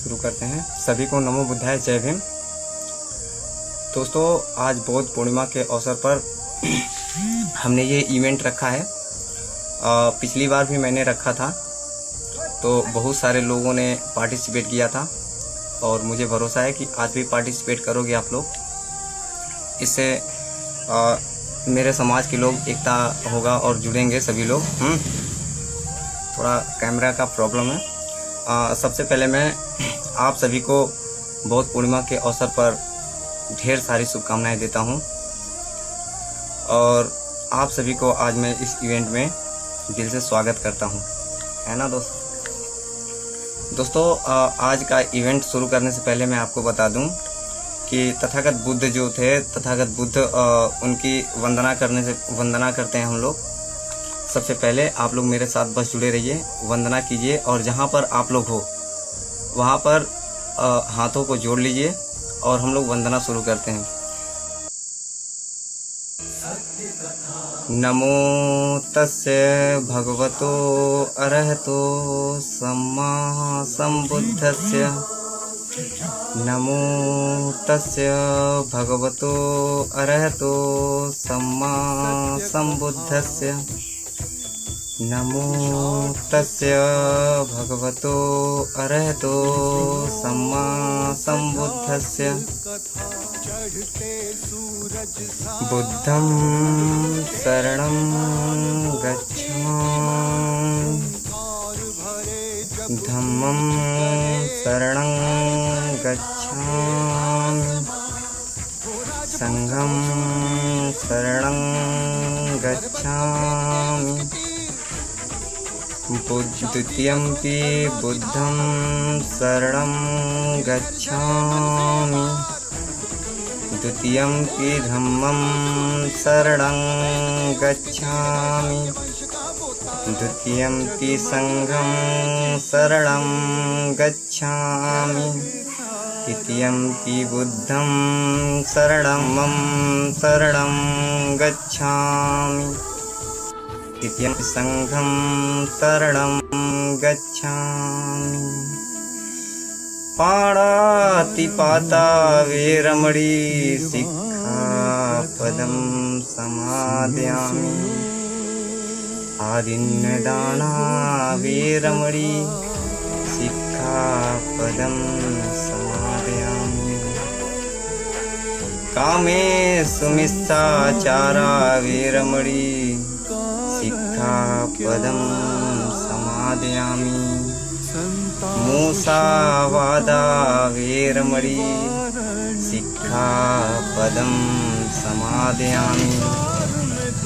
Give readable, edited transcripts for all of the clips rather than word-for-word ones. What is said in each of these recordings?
शुरू करते हैं। सभी को नमो बुद्धाय, जय भीम। दोस्तों, आज बौद्ध पूर्णिमा के अवसर पर हमने ये इवेंट रखा है। पिछली बार भी मैंने रखा था, तो बहुत सारे लोगों ने पार्टिसिपेट किया था और मुझे भरोसा है कि आज भी पार्टिसिपेट करोगे आप लोग। इससे मेरे समाज के लोग एकता होगा और जुड़ेंगे सभी लोग। थोड़ा कैमरा का प्रॉब्लम है। सबसे पहले मैं आप सभी को बौद्ध पूर्णिमा के अवसर पर ढेर सारी शुभकामनाएं देता हूं और आप सभी को आज मैं इस इवेंट में दिल से स्वागत करता हूं, है ना दोस्तों। आज का इवेंट शुरू करने से पहले मैं आपको बता दूं कि तथागत बुद्ध जो थे, तथागत बुद्ध उनकी वंदना करते हैं हम लोग। सबसे पहले आप लोग मेरे साथ बस जुड़े रहिए, वंदना कीजिए और जहाँ पर आप लोग हो वहाँ पर हाथों को जोड़ लीजिए और हम लोग वंदना शुरू करते हैं। नमो तस्य भगवतो अरहतो सम्मा संबुद्धस्य। नमो तस्य भगवतो अरहतो सम्मा संबुद्धस्य। नमो तस्य भगवतो अरहतो सम्मा संबुद्धस्य। बुद्धं शरणं गच्छामि, धम्मं शरणं गच्छामि, संघं शरणं गच्छामि। द्वितीयंपि बुद्धं शरणं गच्छामि, द्वितीयंपि धम्मं शरणं गच्छामि, द्वितीयंपि संघं शरणं गच्छामि, तृतीयंपि बुद्धं शरणं गच्छामि, तृतीयं संघं शरणं गच्छामि। पाणातिपाता वेरमणि सिक्खापदं समादयामि। आदिन्नदाना वेरमणि सिक्खापदं समादयामि। कामेषु मिथ्याचारा वेरमणि सिक्खापदं समादयामि। मूसावादा वेरमणि सिक्खापदं समादयामि।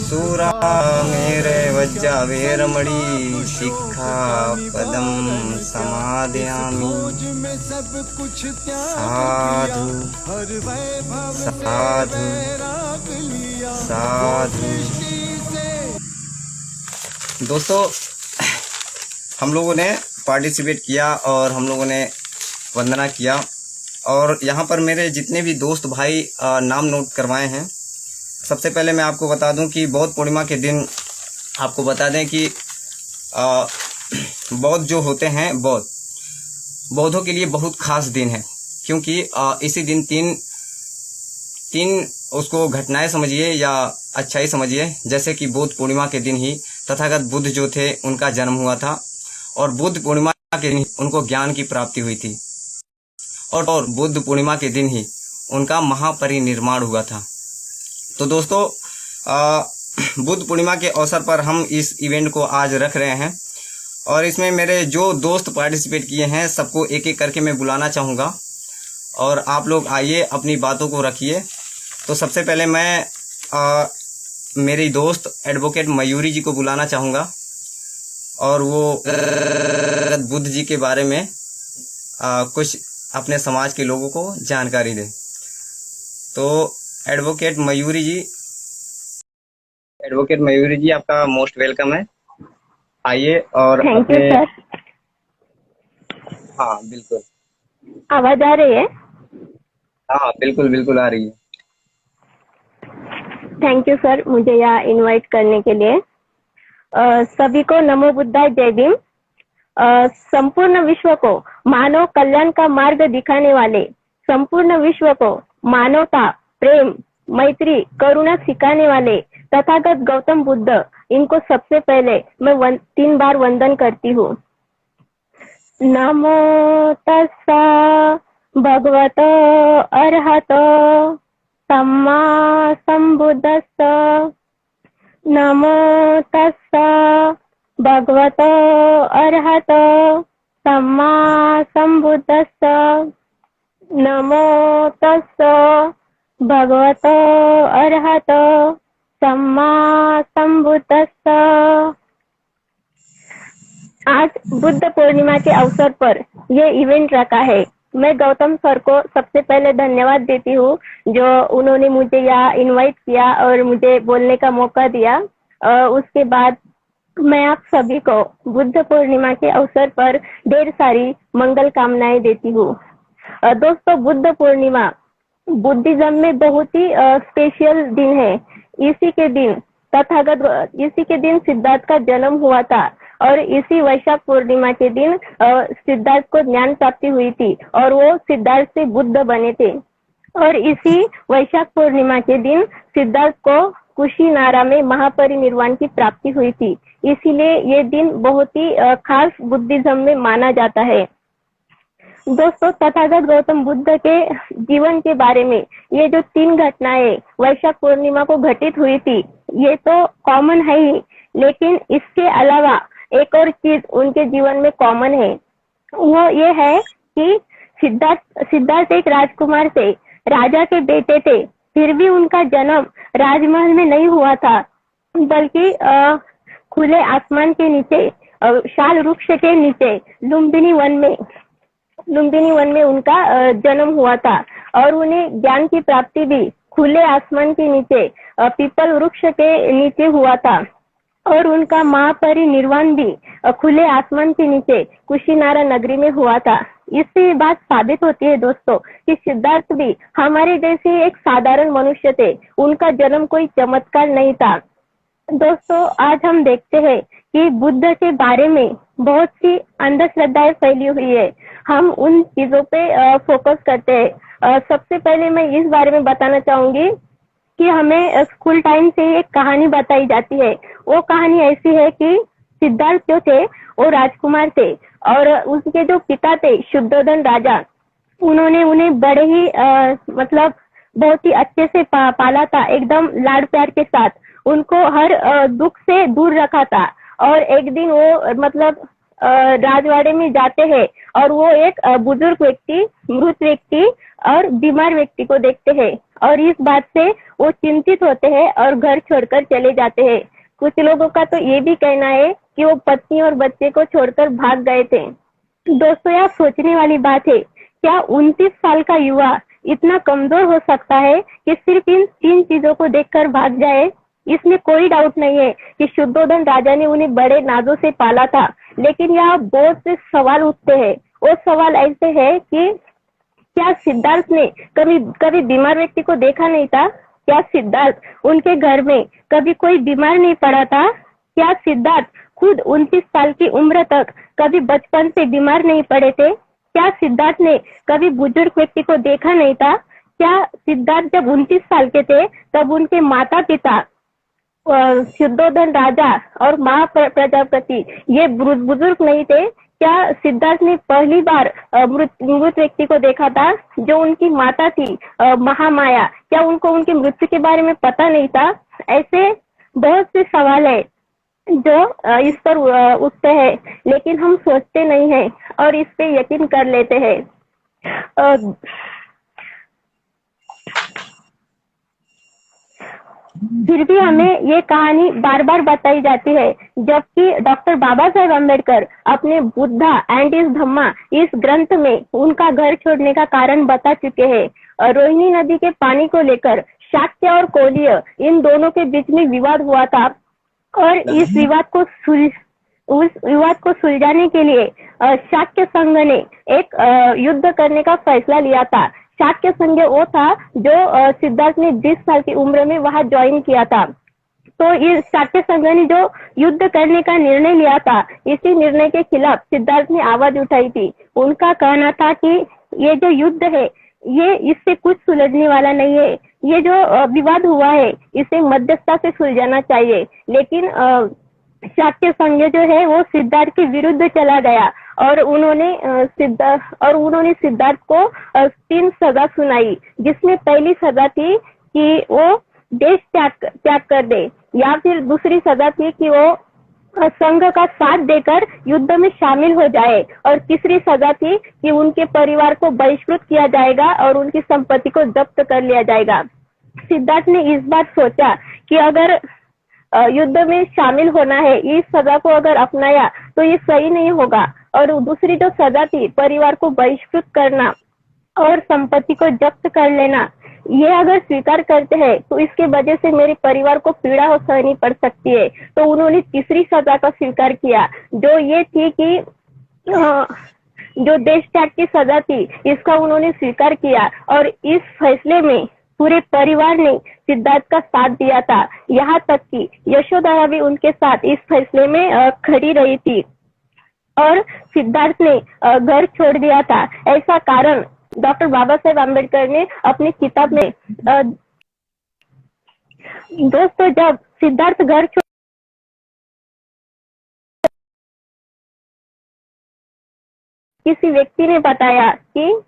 सूरामेरवज्जा वेरमणि सिक्खापदं समादयामि। साधु साधु साधु। दोस्तों, हम लोगों ने पार्टिसिपेट किया और हम लोगों ने वंदना किया और यहाँ पर मेरे जितने भी दोस्त भाई नाम नोट करवाए हैं। सबसे पहले मैं आपको बता दूं कि बौद्ध पूर्णिमा के दिन आपको बता दें कि बौद्ध जो होते हैं, बौद्धों के लिए बहुत खास दिन है, क्योंकि इसी दिन तीन उसको घटनाएं समझिए या अच्छाई समझिए। जैसे कि बुद्ध पूर्णिमा के दिन ही तथागत बुद्ध जो थे उनका जन्म हुआ था और बुद्ध पूर्णिमा के दिन उनको ज्ञान की प्राप्ति हुई थी और बुद्ध पूर्णिमा के दिन ही उनका महापरिनिर्वाण हुआ था। तो दोस्तों, बुद्ध पूर्णिमा के अवसर पर हम इस इवेंट को आज रख रहे हैं और इसमें मेरे जो दोस्त पार्टिसिपेट किए हैं सबको एक एक करके मैं बुलाना चाहूँगा और आप लोग आइए, अपनी बातों को रखिए। तो सबसे पहले मैं मेरी दोस्त एडवोकेट मयूरी जी को बुलाना चाहूँगा और वो बुद्ध जी के बारे में कुछ अपने समाज के लोगों को जानकारी दे। तो एडवोकेट मयूरी जी आपका मोस्ट वेलकम है। आइए और थैंक यू सर। हाँ बिल्कुल, आवाज आ रही है? हाँ बिल्कुल बिल्कुल आ रही है। थैंक यू सर मुझे यहाँ इनवाइट करने के लिए। सभी को नमो बुद्धाय, जय भीम। संपूर्ण विश्व को मानव कल्याण का मार्ग दिखाने वाले, संपूर्ण विश्व को मानवता, प्रेम, मैत्री, करुणा सिखाने वाले तथागत गौतम बुद्ध, इनको सबसे पहले मैं 3 बार वंदन करती हूँ। नमो तस्सा भगवतो अरहतो सम्मा संबुद्धस्स। नमो तस्सा भगवतो अरहतो सम्मा संबुद्धस्स। नमो तस्सा भगवतो अरहतो सम्मा संबुद्धस्स। आज बुद्ध पूर्णिमा के अवसर पर ये इवेंट रखा है। मैं गौतम सर को सबसे पहले धन्यवाद देती हूँ जो उन्होंने मुझे यहाँ इनवाइट किया और मुझे बोलने का मौका दिया। उसके बाद मैं आप सभी को बुद्ध पूर्णिमा के अवसर पर ढेर सारी मंगल कामनाएं देती हूँ। दोस्तों, बुद्ध पूर्णिमा बुद्धिज्म में बहुत ही स्पेशल दिन है। इसी के दिन सिद्धार्थ का जन्म हुआ था और इसी वैशाख पूर्णिमा के दिन सिद्धार्थ को ज्ञान प्राप्ति हुई थी और वो सिद्धार्थ से बुद्ध बने थे। और इसी वैशाख पूर्णिमा के दिन सिद्धार्थ को कुशीनारा में महापरिनिर्वाण की प्राप्ति हुई थी। इसीलिए ये दिन बहुत ही खास बुद्धिज्म में माना जाता है। दोस्तों, तथागत गौतम बुद्ध के जीवन के बारे में ये जो 3 घटनाएं वैशाख पूर्णिमा को घटित हुई थी, ये तो कॉमन है ही, लेकिन इसके अलावा एक और चीज उनके जीवन में कॉमन है। वो ये है कि सिद्धार्थ एक राजकुमार थे, राजा के बेटे थे, फिर भी उनका जन्म राजमहल में नहीं हुआ था, बल्कि खुले आसमान के नीचे, शाल वृक्ष के नीचे लुम्बिनी वन में उनका जन्म हुआ था। और उन्हें ज्ञान की प्राप्ति भी खुले आसमान के नीचे, पीपल वृक्ष के नीचे हुआ था। और उनका महापरिनिर्वाण भी खुले आसमान के नीचे कुशीनारा नगरी में हुआ था। इससे ये बात साबित होती है दोस्तों कि सिद्धार्थ भी हमारे जैसे एक साधारण मनुष्य थे, उनका जन्म कोई चमत्कार नहीं था। दोस्तों, आज हम देखते हैं कि बुद्ध के बारे में बहुत सी अंधश्रद्धाएं फैली हुई है। हम उन चीजों पे फोकस करते हैं। सबसे पहले मैं इस बारे में बताना चाहूंगी कि हमें स्कूल टाइम से एक कहानी बताई जाती है। वो कहानी ऐसी है कि सिद्धार्थ जो थे वो राजकुमार थे और उसके जो पिता थे शुद्धोधन राजा, उन्होंने उन्हें बड़े ही मतलब बहुत ही अच्छे से पाला था, एकदम लाड प्यार के साथ उनको हर दुख से दूर रखा था। और एक दिन वो मतलब राजवाड़े में जाते हैं और वो एक बुजुर्ग व्यक्ति, मृत व्यक्ति और बीमार व्यक्ति को देखते हैं और इस बात से वो चिंतित होते हैं और घर छोड़कर चले जाते हैं। कुछ लोगों का तो ये भी कहना है कि वो पत्नी और बच्चे को छोड़कर भाग गए थे। दोस्तों, यह सोचने वाली बात है, क्या 29 साल का युवा इतना कमजोर हो सकता है कि सिर्फ इन 3 चीजों को देखकर भाग जाए? इसमें कोई डाउट नहीं है कि शुद्धोधन राजा ने उन्हें बड़े नाजों से पाला था, लेकिन यहाँ बहुत से सवाल उठते हैं। वो सवाल ऐसे है कि क्या सिद्धार्थ ने कभी बीमार व्यक्ति को देखा नहीं था? क्या सिद्धार्थ उनके घर में कभी कोई बीमार नहीं पड़ा था? क्या सिद्धार्थ खुद 29 साल की उम्र तक कभी बचपन से बीमार नहीं पड़े थे? क्या सिद्धार्थ ने कभी बुजुर्ग व्यक्ति को देखा नहीं था? क्या सिद्धार्थ जब 29 साल के थे तब उनके माता पिता शुद्धोधन राजा और महाप्रजापति ये बुजुर्ग नहीं थे? क्या सिद्धार्थ ने पहली बार मृत व्यक्ति को देखा था? जो उनकी माता थी महामाया, क्या उनको उनकी मृत्यु के बारे में पता नहीं था? ऐसे बहुत से सवाल है जो इस पर उठते हैं, लेकिन हम सोचते नहीं है और इस पे यकीन कर लेते हैं। फिर भी हमें ये कहानी बार बार बताई जाती है, जबकि डॉक्टर बाबा साहेब अम्बेडकर अपने बुद्धा एंड इस धम्मा इस ग्रंथ में उनका घर छोड़ने का कारण बता चुके हैं। रोहिणी नदी के पानी को लेकर शाक्य और कोलीय इन दोनों के बीच में विवाद हुआ था और इस विवाद को सुलझाने के लिए शाक्य संघ ने एक युद्ध करने का फैसला लिया था। शाक्य संघ वो था जो सिद्धार्थ ने 20 साल की उम्र में वहां ज्वाइन किया था। तो इस शाक्य संघ ने जो युद्ध करने का निर्णय लिया था, इसी निर्णय के खिलाफ सिद्धार्थ ने आवाज उठाई थी। उनका कहना था कि ये जो युद्ध है, ये इससे कुछ सुलझने वाला नहीं है। ये जो विवाद हुआ है, इसे मध्यस्थता से सुलझाना चाहिए। लेकिन शाक्य संघ जो है वो सिद्धार्थ के विरुद्ध चला गया और उन्होंने सिद्धार्थ को 3 सजा सुनाई, जिसमें पहली सजा थी कि वो देश त्याग कर दे, या फिर दूसरी सजा थी कि वो संघ का साथ देकर युद्ध में शामिल हो जाए, और तीसरी सजा थी कि उनके परिवार को बहिष्कृत किया जाएगा और उनकी संपत्ति को जब्त कर लिया जाएगा। सिद्धार्थ ने इस बार सोचा कि अगर युद्ध में शामिल होना है, इस सजा को अगर अपनाया तो ये सही नहीं होगा, और दूसरी जो सजा थी परिवार को बहिष्कृत करना और संपत्ति को जब्त कर लेना, ये अगर स्वीकार करते हैं तो इसके वजह से मेरे परिवार को पीड़ा हो सहनी पड़ सकती है। तो उन्होंने तीसरी सजा का स्वीकार किया, जो ये थी कि जो देश त्याग की सजा थी, इसका उन्होंने स्वीकार किया, और इस फैसले में पूरे परिवार ने सिद्धार्थ का साथ दिया था। यहाँ तक कि यशोदा भी उनके साथ इस फैसले में खड़ी रही थी, और सिद्धार्थ ने घर छोड़ दिया था। ऐसा कारण डॉक्टर बाबा साहेब आम्बेडकर ने अपनी किताब में दोस्तों, जब सिद्धार्थ घर छोड़ किसी व्यक्ति ने बताया कि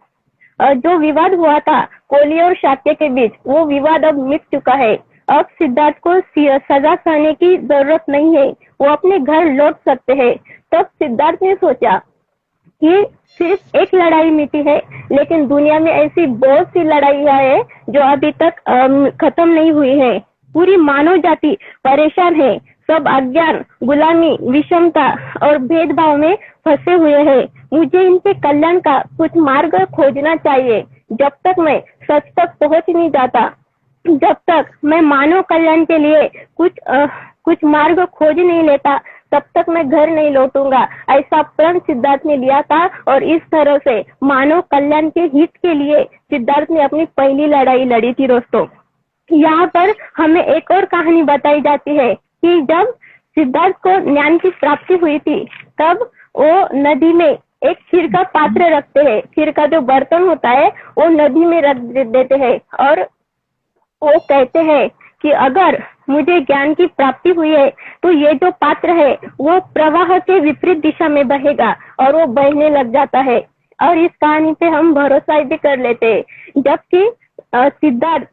जो विवाद हुआ था कोली और शाक्य के बीच, वो विवाद अब मिट चुका है। अब सिद्धार्थ को सजा सहने की जरूरत नहीं है, वो अपने घर लौट सकते हैं। तब सिद्धार्थ ने सोचा कि सिर्फ एक लड़ाई मिटी है, लेकिन दुनिया में ऐसी बहुत सी लड़ाइयां हैं जो अभी तक खत्म नहीं हुई है। पूरी मानव जाति परेशान है, सब अज्ञान, गुलामी, विषमता और भेदभाव में फंसे हुए हैं। मुझे इनके कल्याण का कुछ मार्ग खोजना चाहिए। जब तक मैं सच तक पहुंच नहीं जाता, जब तक मैं मानव कल्याण के लिए कुछ मार्ग खोज नहीं लेता, तब तक मैं घर नहीं लौटूंगा। ऐसा प्रण सिद्धार्थ ने लिया था, और इस तरह से मानव कल्याण के हित के लिए सिद्धार्थ ने अपनी पहली लड़ाई लड़ी थी। दोस्तों, यहाँ पर हमें एक और कहानी बताई जाती है कि जब सिद्धार्थ को ज्ञान की प्राप्ति हुई थी, तब वो नदी में एक खीर का पात्र रखते हैं। खीर का जो बर्तन होता है वो नदी में रख देते हैं, और वो कहते हैं कि अगर मुझे ज्ञान की प्राप्ति हुई है तो ये जो पात्र है वो प्रवाह के विपरीत दिशा में बहेगा, और वो बहने लग जाता है। और इस कहानी पे हम भरोसा भी कर लेते हैं। जबकि सिद्धार्थ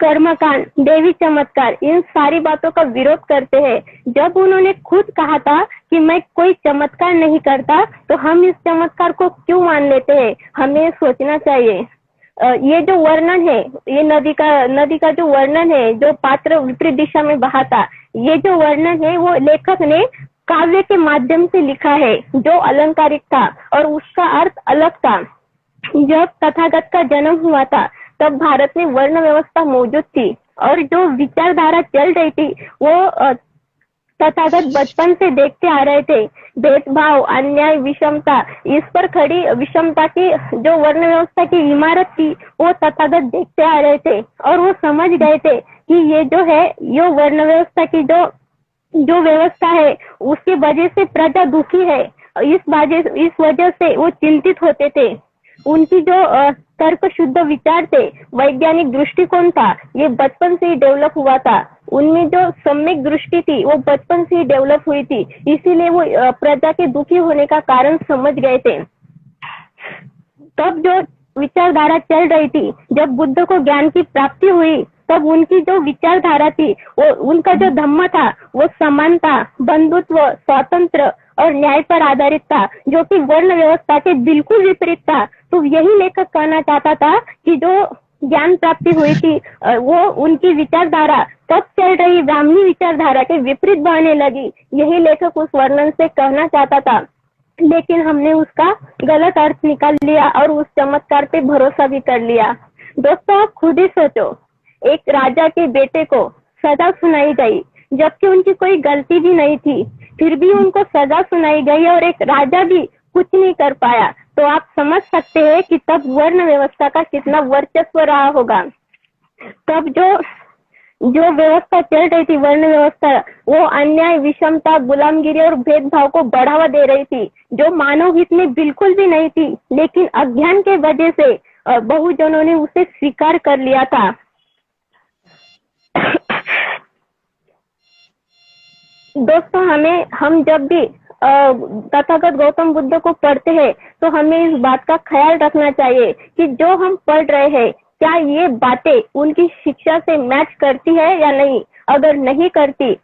कर्मकांड, देवी चमत्कार, इन सारी बातों का विरोध करते हैं। जब उन्होंने खुद कहा था कि मैं कोई चमत्कार नहीं करता, तो हम इस चमत्कार को क्यों मान लेते हैं? हमें सोचना चाहिए। ये जो वर्णन है, ये नदी का जो वर्णन है, जो पात्र विपरीत दिशा में बहा था, ये जो वर्णन है वो लेखक ने काव्य के माध्यम से लिखा है, जो अलंकारिक था और उसका अर्थ अलग था। जब तथागत का जन्म हुआ था, तब भारत में वर्ण व्यवस्था मौजूद थी, और जो विचारधारा चल रही थी वो तथागत बचपन से देखते आ रहे थे। भेदभाव, अन्याय, विषमता, इस पर खड़ी विषमता की जो वर्ण व्यवस्था की इमारत थी, वो तथागत देखते आ रहे थे, और वो समझ गए थे कि ये जो है, ये वर्ण व्यवस्था की जो व्यवस्था है, उसकी वजह से प्रजा दुखी है। इस वजह से वो चिंतित होते थे। उनकी जो तर्क शुद्ध विचार थे, वैज्ञानिक दृष्टिकोण था, ये बचपन से ही डेवलप हुआ था। उनमें जो सम्यक दृष्टि थी वो बचपन से ही डेवलप हुई थी, इसीलिए वो प्रजा के दुखी होने का कारण समझ गए थे। तब जो विचारधारा चल रही थी, जब बुद्ध को ज्ञान की प्राप्ति हुई, तब उनकी जो विचारधारा थी, वो उनका जो धम्म था, वो समानता, बंधुत्व, स्वातंत्र और न्याय पर आधारित था, जो कि वर्ण व्यवस्था के बिल्कुल विपरीत था। तो यही लेखक कहना चाहता था कि जो ज्ञान प्राप्ति हुई थी, वो उनकी विचारधारा तब चल रही ब्राह्मणी विचारधारा के विपरीत बहने लगी। यही लेखक उस वर्णन से कहना चाहता था, लेकिन हमने उसका गलत अर्थ निकाल लिया और उस चमत्कार पे भरोसा भी कर लिया। दोस्तों, आप खुद ही सोचो, एक राजा के बेटे को सजा सुनाई गई, जबकि उनकी कोई गलती भी नहीं थी, फिर भी उनको सजा सुनाई गई और एक राजा भी कुछ नहीं कर पाया। तो आप समझ सकते हैं कि तब वर्ण व्यवस्था का कितना वर्चस्व रहा होगा। तब जो जो व्यवस्था चल रही थी, वर्ण व्यवस्था, वो अन्याय, विषमता, गुलामगिरी और भेदभाव को बढ़ावा दे रही थी, जो मानव हित में बिल्कुल भी नहीं थी। लेकिन अज्ञान के वजह से बहुजनों ने उसे स्वीकार कर लिया था। दोस्तों, हम जब भी तथागत गौतम बुद्ध को पढ़ते हैं तो हमें इस बात का ख्याल रखना चाहिए कि जो हम पढ़ रहे हैं, क्या ये बातें उनकी शिक्षा से मैच करती है या नहीं। अगर नहीं करती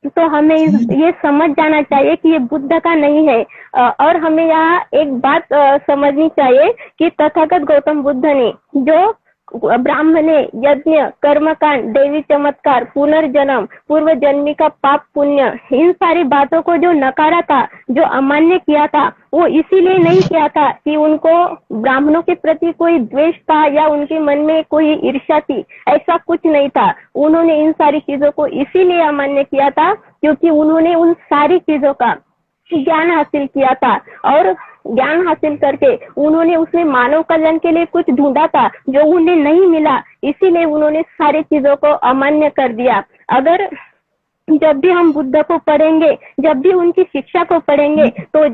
तो हमें ये समझ जाना चाहिए कि ये बुद्ध का नहीं है। और हमें यहाँ एक बात समझनी चाहिए कि तथागत गौतम बुद्ध ने जो ब्राह्मणे, यज्ञ, कर्मकांड, देवी चमत्कार, पुनर्जन्म, पूर्व जन्मी का पाप पुण्य, इन सारी बातों को जो नकारा था, जो अमान्य किया था, वो इसीलिए नहीं किया था कि उनको ब्राह्मणों के प्रति कोई द्वेष था या उनके मन में कोई ईर्ष्या थी। ऐसा कुछ नहीं था। उन्होंने इन सारी चीजों को इसीलिए अमान्य किया था क्योंकि उन्होंने उन सारी चीजों का ज्ञान हासिल किया था, और ज्ञान हासिल करके उन्होंने उसमें मानव कल्याण के लिए कुछ ढूंढा था जो उन्हें नहीं मिला, इसीलिए उन्होंने सारी चीजों को अमान्य कर दिया। अगर जब भी हम बुद्ध को पढ़ेंगे, जब भी उनकी शिक्षा को पढ़ेंगे, तो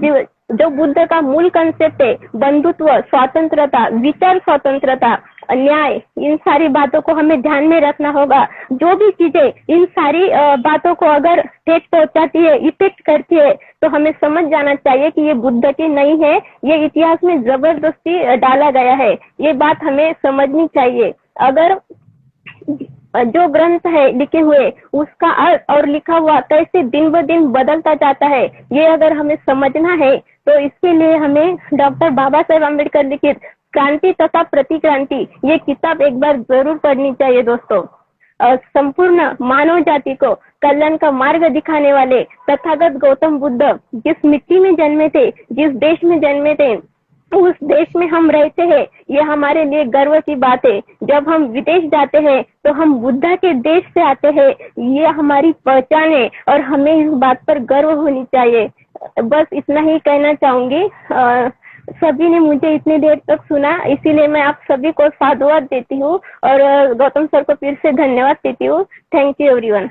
जो बुद्ध का मूल कंसेप्ट है, बंधुत्व, स्वतंत्रता, विचार स्वतंत्रता, न्याय, इन सारी बातों को हमें ध्यान में रखना होगा। जो भी चीजें इन सारी बातों को अगर ठेस पहुंचाती है, इफेक्ट करती है, तो हमें समझ जाना चाहिए कि ये बुद्ध की नहीं है, ये इतिहास में जबरदस्ती डाला गया है। ये बात हमें समझनी चाहिए। अगर जो ग्रंथ है लिखे हुए, उसका अर्थ और लिखा हुआ कैसे दिन ब दिन बदलता जाता है, ये अगर हमें समझना है तो इसके लिए हमें डॉक्टर बाबा साहेब अम्बेडकर लिखित क्रांति तथा प्रतिक्रांति, ये किताब एक बार जरूर पढ़नी चाहिए दोस्तों। संपूर्ण मानव जाति को कल्याण का मार्ग दिखाने वाले तथागत गौतम बुद्ध जिस मिट्टी में जन्मे थे, जिस देश में जन्मे थे, उस देश में हम रहते हैं, ये हमारे लिए गर्व की बात है। जब हम विदेश जाते हैं तो हम बुद्धा के देश से आते हैं, ये हमारी पहचान है और हमें इस बात पर गर्व होनी चाहिए। बस इतना ही कहना चाहूंगी। सभी ने मुझे इतनी देर तक सुना, इसीलिए मैं आप सभी को साधुवाद देती हूँ और गौतम सर को फिर से धन्यवाद देती हूँ। Thank you everyone.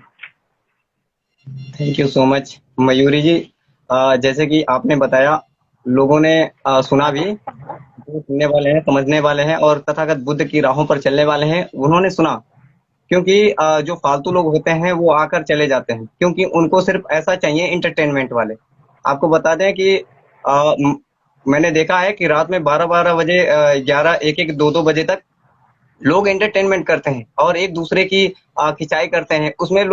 Thank you so much Mayuri ji. जैसे कि आपने बताया, लोगों ने सुना भी, जो सुनने वाले हैं, समझने वाले हैं और तथागत बुद्ध की राहों पर चलने वाले हैं, उन्होंने सुना। क्योंकि जो फालतू लोग होते हैं वो आकर चले जाते हैं, क्योंकि उनको सिर्फ ऐसा चाहिए इंटरटेनमेंट वाले। आपको बता दें कि मैंने देखा है कि रात में 12-12 बजे, 11, 1-1, 2-2 बजे तक लोग एंटरटेनमेंट करते हैं और एक दूसरे की खिंचाई करते हैं। उसमें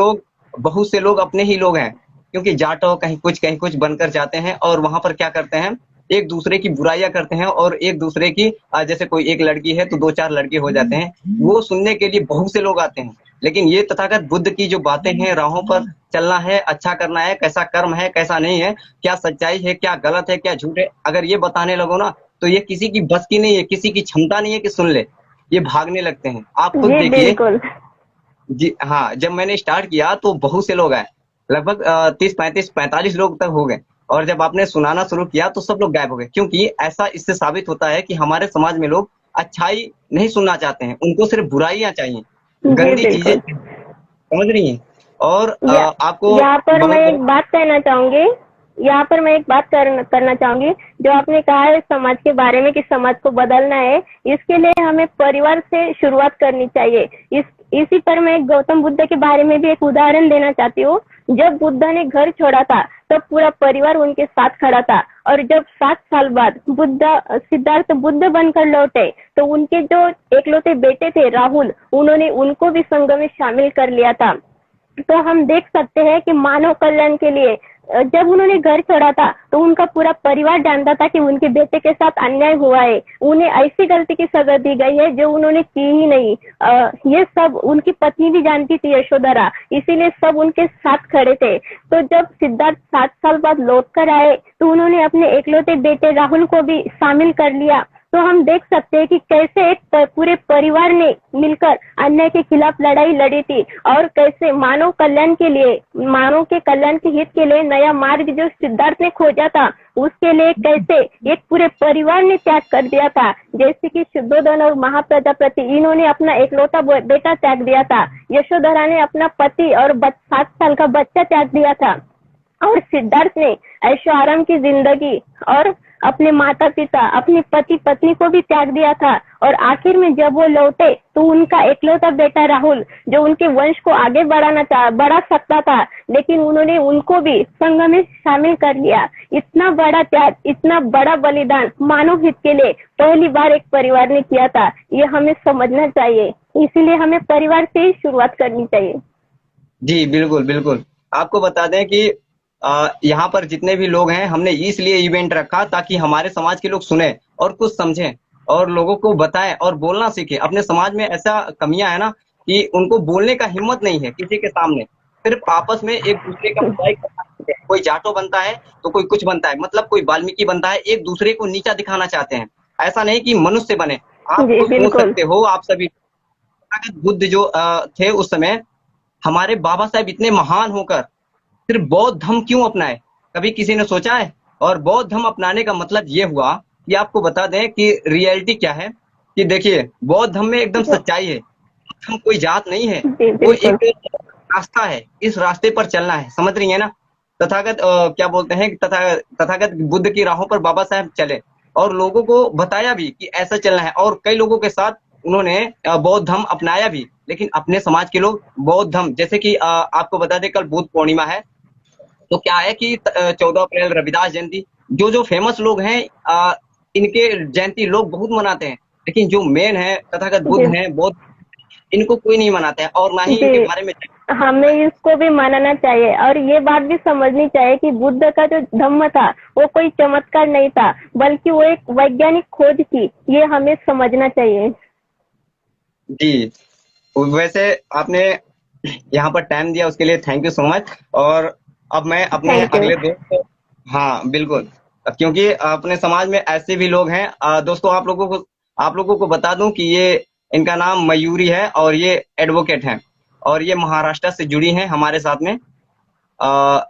बहुत से लोग अपने ही लोग हैं, क्योंकि जाटो कहीं कुछ बनकर जाते हैं और वहां पर क्या करते हैं, एक दूसरे की बुराइयां करते हैं और एक दूसरे की जैसे कोई एक लड़की है तो 2-4 लड़के हो जाते हैं। वो सुनने के लिए बहुत से लोग आते हैं। लेकिन ये तथागत बुद्ध की जो बातें हैं, राहों पर चलना है, अच्छा करना है, कैसा कर्म है, कैसा नहीं है, क्या सच्चाई है, क्या गलत है, क्या झूठ है, अगर ये बताने लगो ना तो ये किसी की बस की नहीं है, किसी की क्षमता नहीं है कि सुन ले। ये भागने लगते हैं। आप खुद देखिए जी। हाँ, जब मैंने स्टार्ट किया तो बहुत से लोग आए, लगभग 30-35-45 लोग तक हो गए, और जब आपने सुनाना शुरू किया तो सब लोग गायब हो गए। क्योंकि ऐसा इससे साबित होता है कि हमारे समाज में लोग अच्छाई नहीं सुनना चाहते हैं, उनको सिर्फ बुराइयां चाहिए, गंदी चीजें, समझ रही हैं। और आपको यहाँ पर मैं एक बात कहना चाहूंगी, करना चाहूंगी। जो आपने कहा है समाज के बारे में कि समाज को बदलना है, इसके लिए हमें परिवार से शुरुआत करनी चाहिए। इसी पर मैं गौतम बुद्ध के बारे में भी एक उदाहरण देना चाहती हूँ। जब बुद्ध ने घर छोड़ा था तब पूरा परिवार उनके साथ खड़ा था, और जब 7 साल बाद सिद्धार्थ बुद्ध बनकर लौटे तो उनके जो एकलौते बेटे थे राहुल, उन्होंने उनको भी संघ में शामिल कर लिया था। तो हम देख सकते हैं कि मानव कल्याण के लिए जब उन्होंने घर छोड़ा था तो उनका पूरा परिवार जानता था कि उनके बेटे के साथ अन्याय हुआ है, उन्हें ऐसी गलती की सजा दी गई है जो उन्होंने की ही नहीं। ये सब उनकी पत्नी भी जानती थी, यशोधरा, इसीलिए सब उनके साथ खड़े थे। तो जब सिद्धार्थ 7 साल बाद लौट कर आए तो उन्होंने अपने एकलौते बेटे राहुल को भी शामिल कर लिया। तो हम देख सकते हैं कि कैसे एक पूरे परिवार ने मिलकर अन्याय के खिलाफ लड़ाई लड़ी थी और कैसे मानव कल्याण के लिए, मानव के कल्याण के हित के लिए नया मार्ग जो सिद्धार्थ ने खोजा था, उसके लिए कैसे एक पूरे परिवार ने त्याग कर दिया था। जैसे कि शुद्धोधन और महाप्रजापति, इन्होंने अपना एकलौता बेटा त्याग दिया था। यशोधरा ने अपना पति और 7 साल का बच्चा त्याग दिया था। और सिद्धार्थ ने ऐशो आराम की जिंदगी और अपने माता पिता, अपने पति पत्नी को भी त्याग दिया था। और आखिर में जब वो लौटे तो उनका एकलौता बेटा राहुल, जो उनके वंश को आगे बढ़ा सकता था, लेकिन उन्होंने उनको भी संघ में शामिल कर लिया। इतना बड़ा त्याग, इतना बड़ा बलिदान मानव हित के लिए पहली बार एक परिवार ने किया था। ये हमें समझना चाहिए, इसीलिए हमें परिवार से ही शुरुआत करनी चाहिए। जी बिल्कुल बिल्कुल। आपको बता दें कि यहाँ पर जितने भी लोग हैं, हमने इसलिए इवेंट रखा ताकि हमारे समाज के लोग सुने और कुछ समझें और लोगों को बताएं और बोलना सीखें। अपने समाज में ऐसा कमियां है ना कि उनको बोलने का हिम्मत नहीं है किसी के सामने, सिर्फ आपस में एक दूसरे का बुराई करना चाहते हैं। कोई जाटो बनता है तो कोई कुछ बनता है, मतलब कोई वाल्मीकि बनता है, एक दूसरे को नीचा दिखाना चाहते हैं। ऐसा नहीं कि मनुष्य बने। आप जी तो सोच बिल्कुल। सकते हो, आप सभी बुद्ध जो थे उस समय, हमारे बाबा साहब इतने महान होकर सिर्फ बौद्ध धर्म क्यों अपनाए, कभी किसी ने सोचा है? और बौद्ध धर्म अपनाने का मतलब ये हुआ कि आपको बता दें कि रियलिटी क्या है, कि देखिए बौद्ध धर्म में एकदम सच्चाई है। हम कोई जात नहीं है, जी वो बिल्कुल। एक रास्ता है, इस रास्ते पर चलना है, समझ रही है ना। तथागत क्या बोलते हैं, तथागत बुद्ध की राहों पर बाबा साहब चले और लोगों को बताया भी कि ऐसा चलना है, और कई लोगों के साथ उन्होंने बौद्ध धर्म अपनाया भी। लेकिन अपने समाज के लोग बौद्ध धर्म, जैसे कि आपको बता दें कल बुद्ध पूर्णिमा है, तो क्या है कि 14 अप्रैल रविदास जयंती, जो जो फेमस लोग हैं इनके जयंती लोग बहुत मनाते हैं, लेकिन जो मेन है तथागत बुद्ध जी हैं, बौद्ध, इनको कोई नहीं मनाता है और ना ही इनके जी, बारे में। हमें इसको भी मानना चाहिए और ये बात भी समझनी चाहिए कि बुद्ध का जो धम्म था वो कोई चमत्कार नहीं था, बल्कि वो एक वैज्ञानिक खोज थी। ये हमें समझना चाहिए। जी, वैसे आपने यहाँ पर टाइम दिया उसके लिए थैंक यू सो मच। और अब मैं अपने थैंक यू। अगले दोस्त, हाँ बिल्कुल, क्योंकि अपने समाज में ऐसे भी लोग हैं। दोस्तों आप लोगों को बता दूं कि ये इनका नाम मयूरी है और ये एडवोकेट हैं और ये महाराष्ट्र से जुड़ी हैं हमारे साथ में। अ,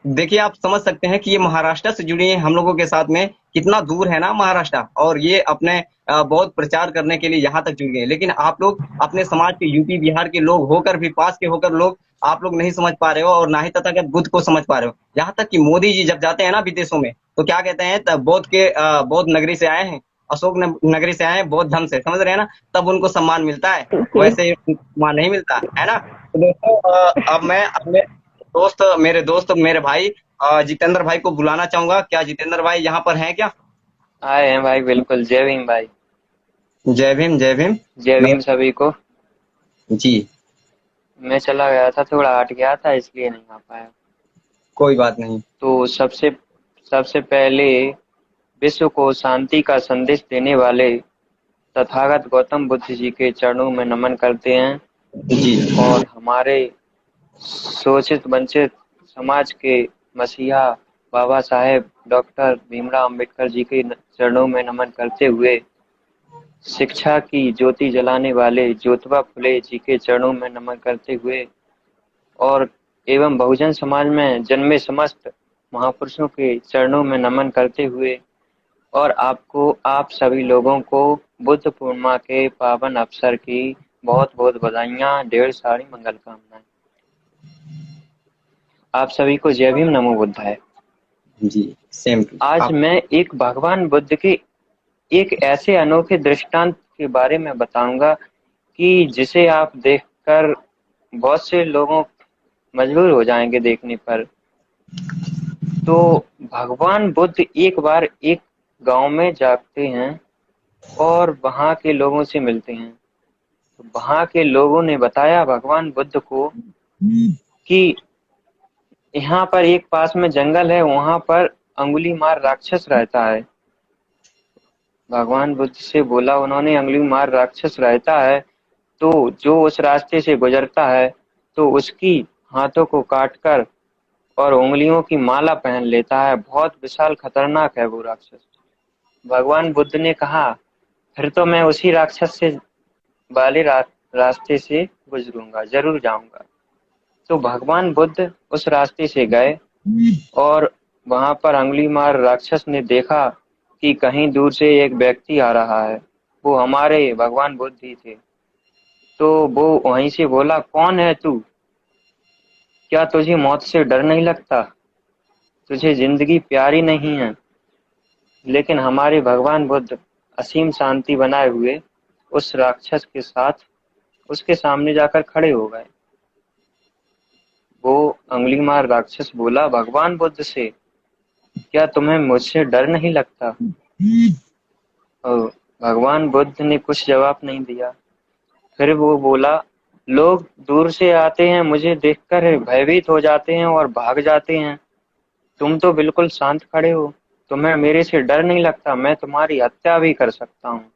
देखिए आप समझ सकते हैं कि ये महाराष्ट्र से जुड़ी हैं हम लोगों के साथ में, कितना दूर है ना महाराष्ट्र, और ये अपने बहुत प्रचार करने के लिए यहाँ तक जुड़ गए। लेकिन आप लोग अपने समाज के यूपी बिहार के लोग होकर भी, पास के होकर लोग, आप लोग नहीं समझ पा रहे हो और ना ही तथागत बुद्ध को समझ पा रहे हो। यहाँ तक कि मोदी जी जब जाते हैं ना विदेशों में, तो क्या कहते हैं, तब बौद्ध नगरी से आए हैं, अशोक नगरी से आए हैं, बौद्ध धर्म से, समझ रहे हैं ना, तब उनको सम्मान मिलता है। जी वैसे सम्मान नहीं मिलता है ना। तो दोस्तों अब मैं अपने दोस्त मेरे भाई जितेंद्र भाई को बुलाना चाहूंगा। क्या जितेंद्र भाई यहाँ पर हैं क्या? आए हैं भाई, बिल्कुल। जय भीम भाई। जय भीम जय भीम। जय भीम सभी को। जी मैं चला गया था, थोड़ा हट गया था, इसलिए नहीं आ पाया। कोई बात नहीं। तो सबसे सबसे पहले विश्व को शांति का संदेश देने वाले तथागत गौतम बुद्ध जी के चरणों में नमन करते हैं जी और हमारे शोषित वंचित समाज के मसीहा बाबा साहेब डॉक्टर भीमराव अंबेडकर जी के चरणों में नमन करते हुए, शिक्षा की ज्योति जलाने वाले ज्योतिबा फुले जी के चरणों में नमन करते हुए और एवं बहुजन समाज में जन्मे समस्त महापुरुषों के चरणों में नमन करते हुए, और आप सभी लोगों को बुद्ध पूर्णिमा के पावन अवसर की बहुत बहुत बधाइयाँ, ढेर सारी मंगल कामनाएं। आप सभी को जय भीम, नमो बुद्धाय। जी सेम। आज मैं एक भगवान बुद्ध के एक ऐसे अनोखे दृष्टांत के बारे में बताऊंगा कि जिसे आप देखकर बहुत से लोगों मजबूर हो जाएंगे देखने पर। तो भगवान बुद्ध एक बार एक गांव में जाते हैं और वहां के लोगों से मिलते हैं। तो वहां के लोगों ने बताया भगवान बुद्ध को कि यहाँ पर एक पास में जंगल है, वहां पर अंगुलीमार राक्षस रहता है। भगवान बुद्ध से बोला उन्होंने, अंगुलीमार राक्षस रहता है तो जो उस रास्ते से गुजरता है तो उसकी हाथों को काटकर और उंगलियों की माला पहन लेता है। बहुत विशाल खतरनाक है वो राक्षस। भगवान बुद्ध ने कहा, फिर तो मैं उसी राक्षस से वाले रास्ते से गुजरूंगा, जरूर जाऊंगा। तो भगवान बुद्ध उस रास्ते से गए और वहां पर अंगुली मार राक्षस ने देखा कि कहीं दूर से एक व्यक्ति आ रहा है। वो हमारे भगवान बुद्ध ही थे। तो वो वहीं से बोला, कौन है तू? क्या तुझे मौत से डर नहीं लगता? तुझे जिंदगी प्यारी नहीं है? लेकिन हमारे भगवान बुद्ध असीम शांति बनाए हुए उस राक्षस के साथ उसके सामने जाकर खड़े हो गए। वो अंगुली मार राक्षस बोला भगवान बुद्ध से, क्या तुम्हें मुझसे डर नहीं लगता? और भगवान बुद्ध ने कुछ जवाब नहीं दिया। फिर वो बोला, लोग दूर से आते हैं, मुझे देखकर भयभीत हो जाते हैं और भाग जाते हैं। तुम तो बिल्कुल शांत खड़े हो, तुम्हें मेरे से डर नहीं लगता? मैं तुम्हारी हत्या भी कर सकता हूँ।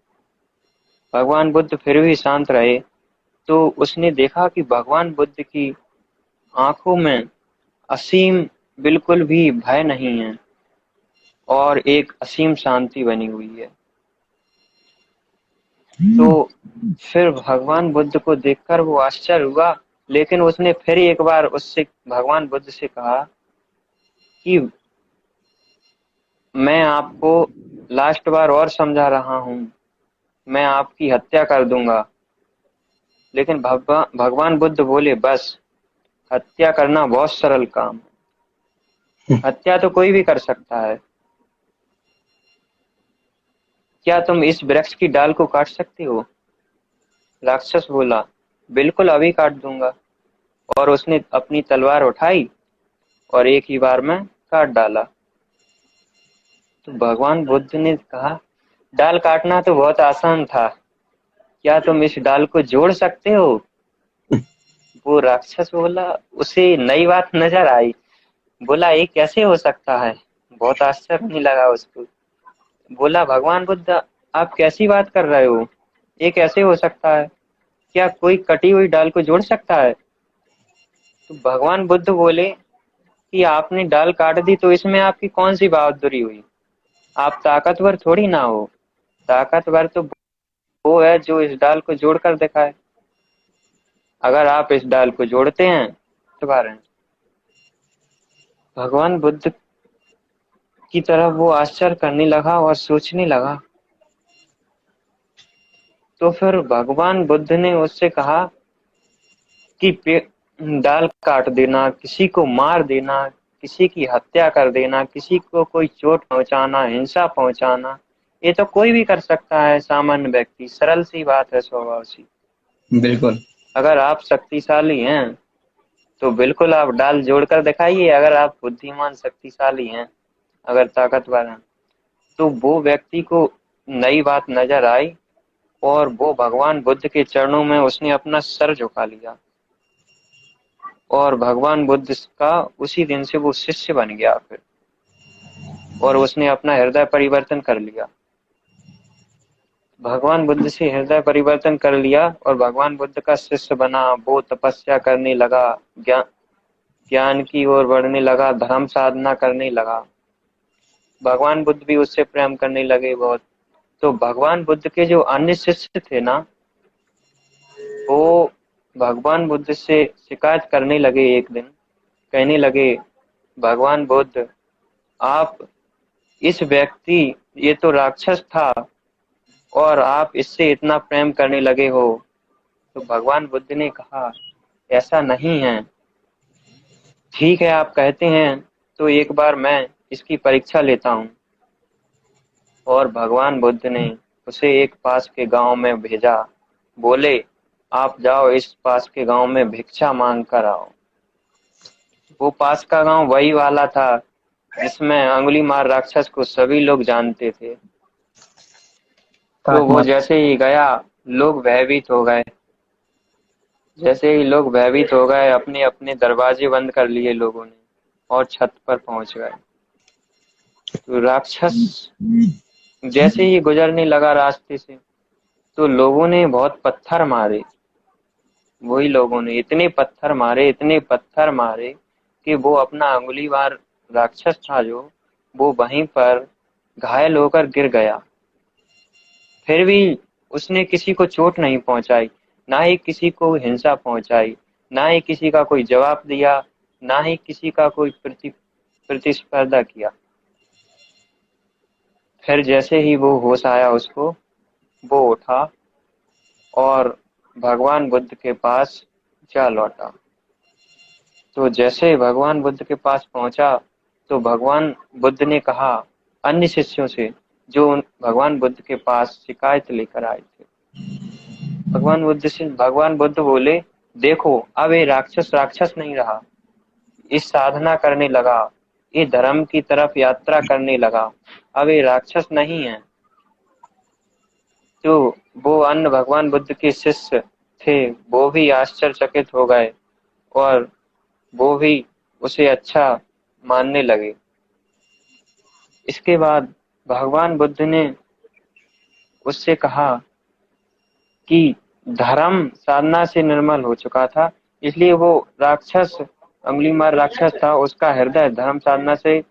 भगवान बुद्ध फिर भी शांत रहे। तो उसने देखा कि भगवान बुद्ध की आंखों में असीम बिल्कुल भी भय नहीं है और एक असीम शांति बनी हुई है। तो फिर भगवान बुद्ध को देखकर वो आश्चर्य हुआ, लेकिन उसने फिर एक बार उससे भगवान बुद्ध से कहा कि मैं आपको लास्ट बार और समझा रहा हूँ, मैं आपकी हत्या कर दूंगा। लेकिन भगवान बुद्ध बोले, बस, हत्या करना बहुत सरल काम है, हत्या तो कोई भी कर सकता है। क्या तुम इस वृक्ष की डाल को काट सकते हो? राक्षस बोला, बिल्कुल, अभी काट दूंगा। और उसने अपनी तलवार उठाई और एक ही बार में काट डाला। तो भगवान बुद्ध ने कहा, डाल काटना तो बहुत आसान था, क्या तुम इस डाल को जोड़ सकते हो? वो राक्षस बोला, उसे नई बात नजर आई। बोला, ये कैसे हो सकता है? बहुत आश्चर्य नहीं लगा उसको। बोला, भगवान बुद्ध, आप कैसी बात कर रहे हो? ये कैसे हो सकता है? क्या कोई कटी हुई डाल को जोड़ सकता है? तो भगवान बुद्ध बोले कि आपने डाल काट दी तो इसमें आपकी कौन सी बहादुरी हुई? आप ताकतवर थोड़ी ना हो। ताकतवर तो वो है जो इस डाल को जोड़कर दिखाए। अगर आप इस डाल को जोड़ते हैं तो भगवान बुद्ध की तरफ वो आश्चर्य करने लगा और सोचने लगा। तो फिर भगवान बुद्ध ने उससे कहा कि डाल काट देना, किसी को मार देना, किसी की हत्या कर देना, किसी को कोई चोट पहुंचाना, हिंसा पहुंचाना, ये तो कोई भी कर सकता है, सामान्य व्यक्ति। सरल सी बात है, स्वभाव सी। बिल्कुल। अगर आप शक्तिशाली हैं तो बिल्कुल आप डाल जोड़कर दिखाइए। अगर आप बुद्धिमान, शक्तिशाली हैं, अगर ताकतवर हैं, तो वो व्यक्ति को नई बात नजर आई और वो भगवान बुद्ध के चरणों में उसने अपना सर झुका लिया और भगवान बुद्ध का उसी दिन से वो शिष्य बन गया फिर, और उसने अपना हृदय परिवर्तन कर लिया। भगवान बुद्ध से हृदय परिवर्तन कर लिया और भगवान बुद्ध का शिष्य बना। वो तपस्या करने लगा, ज्ञान की ओर बढ़ने लगा, धर्म साधना करने लगा। भगवान बुद्ध भी उससे प्रेम करने लगे बहुत। तो भगवान बुद्ध के जो अन्य शिष्य थे ना, वो भगवान बुद्ध से शिकायत करने लगे। एक दिन कहने लगे, भगवान बुद्ध, आप इस व्यक्ति, ये तो राक्षस था और आप इससे इतना प्रेम करने लगे हो। तो भगवान बुद्ध ने कहा, ऐसा नहीं है। ठीक है, आप कहते हैं तो एक बार मैं इसकी परीक्षा लेता हूँ। और भगवान बुद्ध ने उसे एक पास के गांव में भेजा। बोले, आप जाओ इस पास के गांव में भिक्षा मांग कर आओ। वो पास का गांव वही वाला था जिसमें अंगुली मार राक्षस को सभी लोग जानते थे। तो वो जैसे ही गया, लोग भयभीत हो गए। जैसे ही लोग भयभीत हो गए, अपने अपने दरवाजे बंद कर लिए लोगों ने और छत पर पहुंच गए। तो राक्षस जैसे ही गुजरने लगा रास्ते से, तो लोगों ने बहुत पत्थर मारे। वही लोगों ने इतने पत्थर मारे, इतने पत्थर मारे कि वो अपना अंगुली मार राक्षस था जो, वो वहीं पर घायल होकर गिर गया। फिर भी उसने किसी को चोट नहीं पहुंचाई, ना ही किसी को हिंसा पहुंचाई, ना ही किसी का कोई जवाब दिया, ना ही किसी का कोई प्रतिस्पर्धा किया। फिर जैसे ही वो होश आया उसको, वो उठा और भगवान बुद्ध के पास जा लौटा। तो जैसे ही भगवान बुद्ध के पास पहुंचा, तो भगवान बुद्ध ने कहा अन्य शिष्यों से, जो भगवान बुद्ध के पास शिकायत लेकर आए थे। भगवान बुद्ध बोले, देखो अब ये राक्षस राक्षस नहीं रहा, इस साधना करने लगा, ये धर्म की तरफ यात्रा करने लगा, अब ये राक्षस नहीं है। तो वो अन्य भगवान बुद्ध के शिष्य थे, वो भी आश्चर्यचकित हो गए और वो भी उसे अच्छा मानने लगे। इसके बाद भगवान बुद्ध ने उससे कहा कि धर्म साधना से निर्मल हो चुका था, इसलिए वो राक्षस, अंगुलीमाल राक्षस था, उसका हृदय धर्म साधना से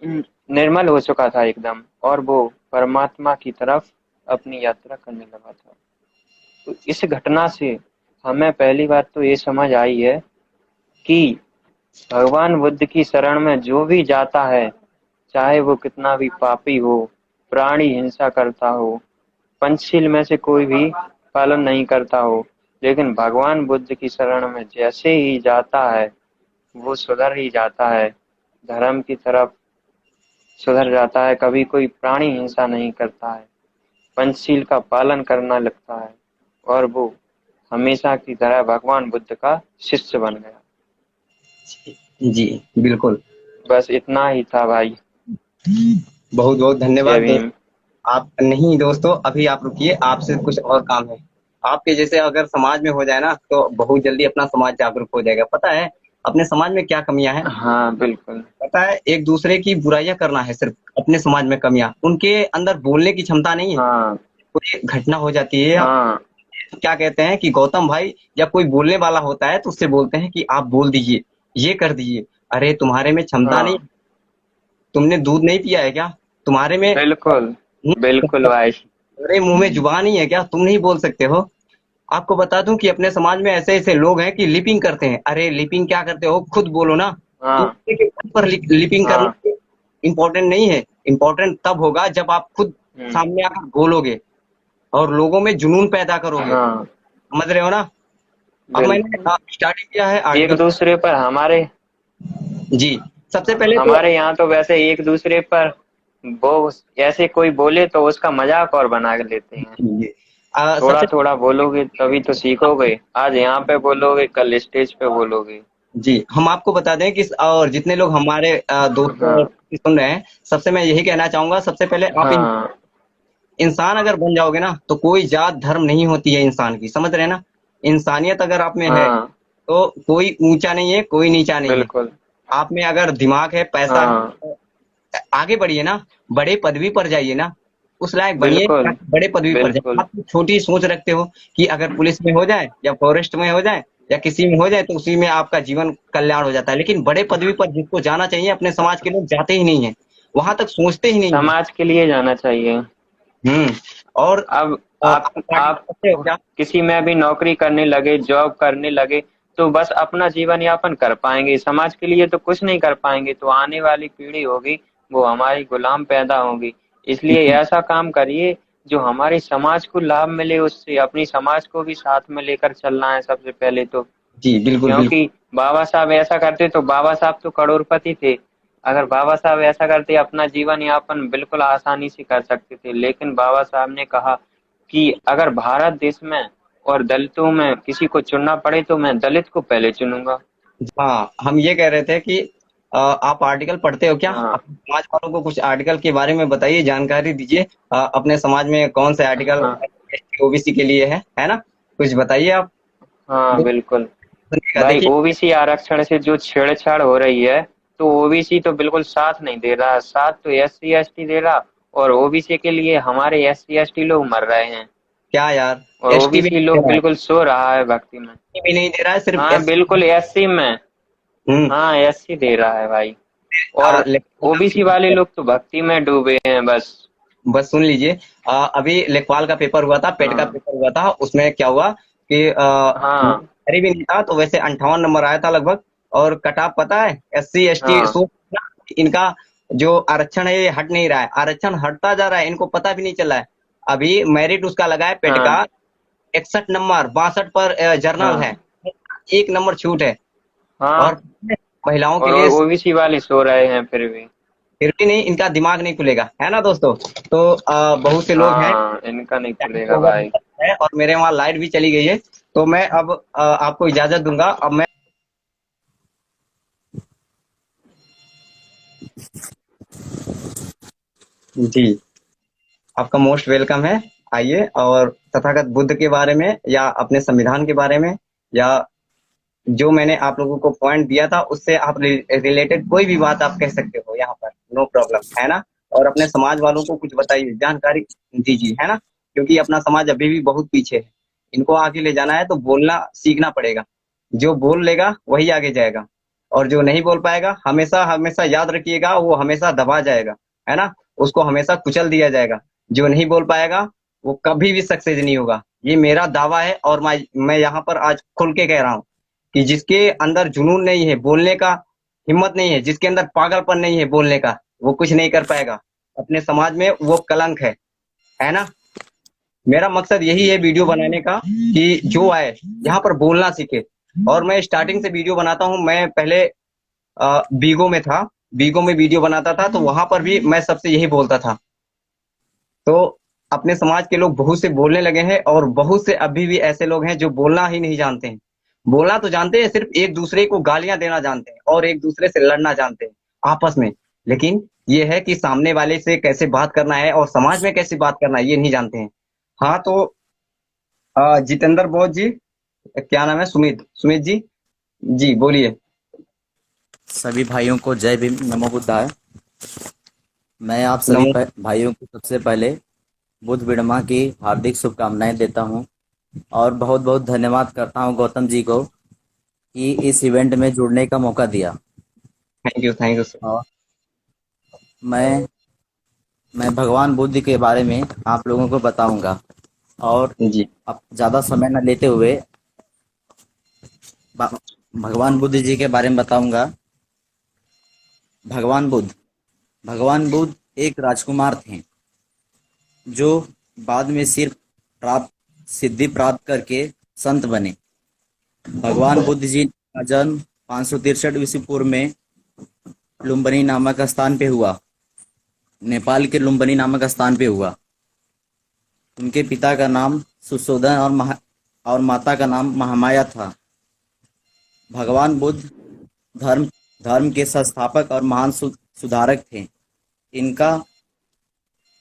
निर्मल हो चुका था एकदम, और वो परमात्मा की तरफ अपनी यात्रा करने लगा था। तो इस घटना से हमें पहली बात तो ये समझ आई है कि भगवान बुद्ध की शरण में जो भी जाता है, चाहे वो कितना भी पापी हो, प्राणी हिंसा करता हो, पंचशील में से कोई भी पालन नहीं करता हो, लेकिन भगवान बुद्ध की शरण में जैसे ही जाता है वो सुधर ही जाता है, धर्म की तरफ सुधर जाता है, कभी कोई प्राणी हिंसा नहीं करता है, पंचशील का पालन करना लगता है, और वो हमेशा की तरह भगवान बुद्ध का शिष्य बन गया। जी बिल्कुल। बस इतना ही था भाई। बहुत बहुत जय धन्यवाद भीम। दोस्त। आप नहीं दोस्तों, अभी आप रुकिए, आपसे कुछ और काम है। आपके जैसे अगर समाज में हो जाए ना, तो बहुत जल्दी अपना समाज जागरूक हो जाएगा। पता है अपने समाज में क्या कमियां हैं? हाँ बिल्कुल। पता है, एक दूसरे की बुराइयां करना है सिर्फ। अपने समाज में कमियां, उनके अंदर बोलने की क्षमता नहीं है। हाँ कोई घटना हो जाती है, हाँ क्या कहते हैं कि गौतम भाई, जब कोई बोलने वाला होता है तो उससे बोलते हैं कि आप बोल दीजिए, ये कर दीजिए। अरे तुम्हारे में क्षमता नहीं, हाँ तुमने दूध नहीं पिया है क्या? तुम्हारे में बिल्कुल बिल्कुल भाई। अरे मुंह में जुबान नहीं है क्या? तुम नहीं बोल सकते हो? आपको बता दूं कि अपने समाज में ऐसे ऐसे लोग हैं कि लिपिंग करते हैं। अरे लिपिंग क्या करते हो, खुद बोलो ना। हाँ दूसरे के मुंह पर लिपिंग हाँ करना इम्पोर्टेंट नहीं है। इम्पोर्टेंट तब होगा जब आप खुद सामने आकर बोलोगे और लोगों में जुनून पैदा करोगे। हाँ समझ रहे हो ना? अब मैंने बिल्कुल। स्टार्टिंग किया है एक आर्टिकल। दूसरे पर जी, सबसे पहले तो हमारे यहाँ तो वैसे एक दूसरे पर वो ऐसे कोई बोले तो उसका मजाक और बना के लेते हैं। जी, थोड़ा सबसे थोड़ा बोलोगे तभी तो सीखोगे, आज यहाँ पे बोलोगे कल स्टेज पे बोलोगे। जी, हम आपको बता दें कि और जितने लोग हमारे दोस्तों हाँ सुन रहे हैं, सबसे मैं यही कहना चाहूंगा, सबसे पहले आप हाँ इंसान अगर बन जाओगे ना, तो कोई जात धर्म नहीं होती है इंसान की। समझ रहे हैं ना? इंसानियत अगर आप में है, हाँ तो कोई ऊंचा नहीं है, कोई नीचा नहीं है। बिल्कुल। आप में अगर दिमाग है, पैसा हाँ है, आगे बढ़िए ना, बड़े पदवी पर जाइए ना, उस लायक बनिए बिल्कुल ताकि बड़े पदवी पर जाए। बिल्कुल। आप छोटी सोच रखते हो कि अगर पुलिस में हो जाए या फॉरेस्ट में हो जाए या किसी में हो जाए तो उसी में आपका जीवन कल्याण हो जाता है, लेकिन बड़े पदवी पर जिसको जाना चाहिए, अपने समाज के लोग जाते ही नहीं है, वहां तक सोचते ही नहीं है। समाज के लिए जाना चाहिए। हम्म। और अब आप आप करते हो क्या? किसी में भी नौकरी करने लगे, जॉब करने लगे, तो बस अपना जीवन यापन कर पाएंगे, समाज के लिए तो कुछ नहीं कर पाएंगे, तो आने वाली पीढ़ी होगी वो हमारी गुलाम पैदा होगी। इसलिए ऐसा काम करिए जो हमारे समाज को लाभ मिले, उससे अपनी समाज को भी साथ में लेकर चलना है सबसे पहले तो। जी बिल्कुल बिल्कुल। क्योंकि बाबा साहब ऐसा करते तो बाबा साहब तो करोड़पति थे, अगर बाबा साहब ऐसा करते अपना जीवन यापन बिल्कुल आसानी से कर सकते थे, लेकिन बाबा साहब ने कहा कि अगर भारत देश में और दलितों में किसी को चुनना पड़े तो मैं दलित को पहले चुनूंगा। हाँ, हम ये कह रहे थे कि आप आर्टिकल पढ़ते हो क्या? हाँ अपने समाज वालों को कुछ आर्टिकल के बारे में बताइए, जानकारी दीजिए। अपने समाज में कौन से आर्टिकल हाँ ओबीसी के लिए है ना? कुछ बताइए आप। हाँ बिल्कुल। भाई देखिए, ओबीसी आरक्षण से जो छेड़छाड़ हो रही है, तो ओबीसी तो बिल्कुल साथ नहीं दे रहा, साथ तो एससी एसटी दे रहा, और ओबीसी के लिए हमारे एससी एसटी लोग मर रहे हैं, क्या यार, और एसटी भी ओबीसी नहीं दे लोग रहा है? बिल्कुल सो रहा है भक्ति में। ST भी नहीं दे रहा है, सिर्फ हाँ एस। बिल्कुल एससी में। हम्म। हाँ एससी दे रहा है भाई। और लेखपाल ओबीसी वाले लोग तो भक्ति में डूबे हैं बस। बस सुन लीजिए। अभी लेखपाल का पेपर हुआ था, पेट का हाँ पेपर हुआ था, उसमें क्या हुआ कि हाँ भी नहीं था, तो वैसे 58 नंबर आया था लगभग। और कट ऑफ पता है, SC ST हाँ इनका जो आरक्षण है ये हट नहीं रहा है, आरक्षण हटता जा रहा है, इनको पता भी नहीं चला है। अभी मेरिट उसका लगा है पेट हाँ का 61 नंबर, 62 पर जर्नल है, हाँ 1 नंबर छूट है। हाँ। और महिलाओं के और लिए ओबीसी वाले सो रहे हैं फिर भी। फिर भी नहीं, इनका दिमाग नहीं खुलेगा, है ना दोस्तों। तो बहुत से लोग हैं, हाँ, इनका नहीं टाइम खुलेगा ओवर भाई। है और मेरे वहाँ लाइट भी चली गई है। तो मैं अब आपको इजाजत दूंगा। अब मैं जी, आपका मोस्ट वेलकम है। आइए, और तथागत बुद्ध के बारे में या अपने संविधान के बारे में, या जो मैंने आप लोगों को पॉइंट दिया था उससे आप रिलेटेड कोई भी बात आप कह सकते हो यहाँ पर, नो प्रॉब्लम, है ना। और अपने समाज वालों को कुछ बताइए, जानकारी दीजिए, है ना, क्योंकि अपना समाज अभी भी बहुत पीछे है। इनको आगे ले जाना है तो बोलना सीखना पड़ेगा। जो बोल लेगा वही आगे जाएगा, और जो नहीं बोल पाएगा, हमेशा हमेशा याद रखिएगा, वो हमेशा दबा जाएगा, है ना। उसको हमेशा कुचल दिया जाएगा। जो नहीं बोल पाएगा वो कभी भी सक्सेस नहीं होगा, ये मेरा दावा है। और मैं यहाँ पर आज खुल के कह रहा हूँ कि जिसके अंदर जुनून नहीं है बोलने का, हिम्मत नहीं है, जिसके अंदर पागलपन नहीं है बोलने का, वो कुछ नहीं कर पाएगा। अपने समाज में वो कलंक है ना। मेरा मकसद यही है वीडियो बनाने का, कि जो आए यहाँ पर बोलना सीखे। और मैं स्टार्टिंग से वीडियो बनाता हूँ। मैं पहले बीगो में था, बीगो में वीडियो बनाता था, तो वहां पर भी मैं सबसे यही बोलता था। तो अपने समाज के लोग बहुत से बोलने लगे हैं, और बहुत से अभी भी ऐसे लोग हैं जो बोलना ही नहीं जानते हैं। बोलना तो जानते हैं, सिर्फ एक दूसरे को गालियां देना जानते हैं और एक दूसरे से लड़ना जानते हैं आपस में। लेकिन ये है कि सामने वाले से कैसे बात करना है और समाज में कैसे बात करना है, ये नहीं जानते हैं। हाँ, तो जितेंद्र बोध जी, क्या नाम है, सुमित सुमित जी, जी बोलिए। सभी भाइयों को जय भीम, नमो बुद्धाय। मैं आप सभी नमो। भाइयों को सबसे पहले बुद्ध पूर्णिमा की हार्दिक शुभकामनाएं देता हूं और बहुत बहुत धन्यवाद करता हूं गौतम जी को कि इस इवेंट में जुड़ने का मौका दिया। Thank you sir. और मैं मैं भगवान बुद्ध के बारे में आप लोगों को बताऊंगा, और जी अब ज़्यादा समय न लेते हुए भगवान बुद्ध जी के बारे में बताऊंगा। भगवान बुद्ध भगवान बुद्ध एक राजकुमार थे जो बाद में सिर्फ सिद्धि प्राप्त करके संत बने। भगवान बुद्ध जी का जन्म 563 ईस्वी पूर्व में लुम्बिनी नामक स्थान पे हुआ, नेपाल के लुम्बिनी नामक स्थान पे हुआ। उनके पिता का नाम सुशोधन और माता का नाम महामाया था। भगवान बुद्ध धर्म धर्म के संस्थापक और महान सुधारक थे। इनका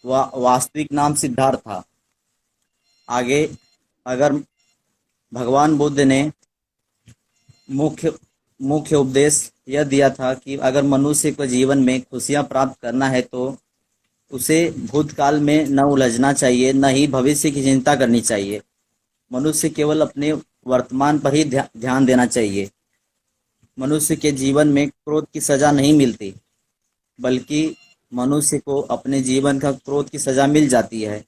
वास्तविक नाम सिद्धार्थ था। आगे अगर भगवान बुद्ध ने मुख्य उपदेश यह दिया था कि अगर मनुष्य को जीवन में खुशियां प्राप्त करना है तो उसे भूतकाल में न उलझना चाहिए, न ही भविष्य की चिंता करनी चाहिए। मनुष्य केवल अपने वर्तमान पर ही ध्यान देना चाहिए। मनुष्य के जीवन में क्रोध की सजा नहीं मिलती, बल्कि मनुष्य को अपने जीवन का क्रोध की सजा मिल जाती है।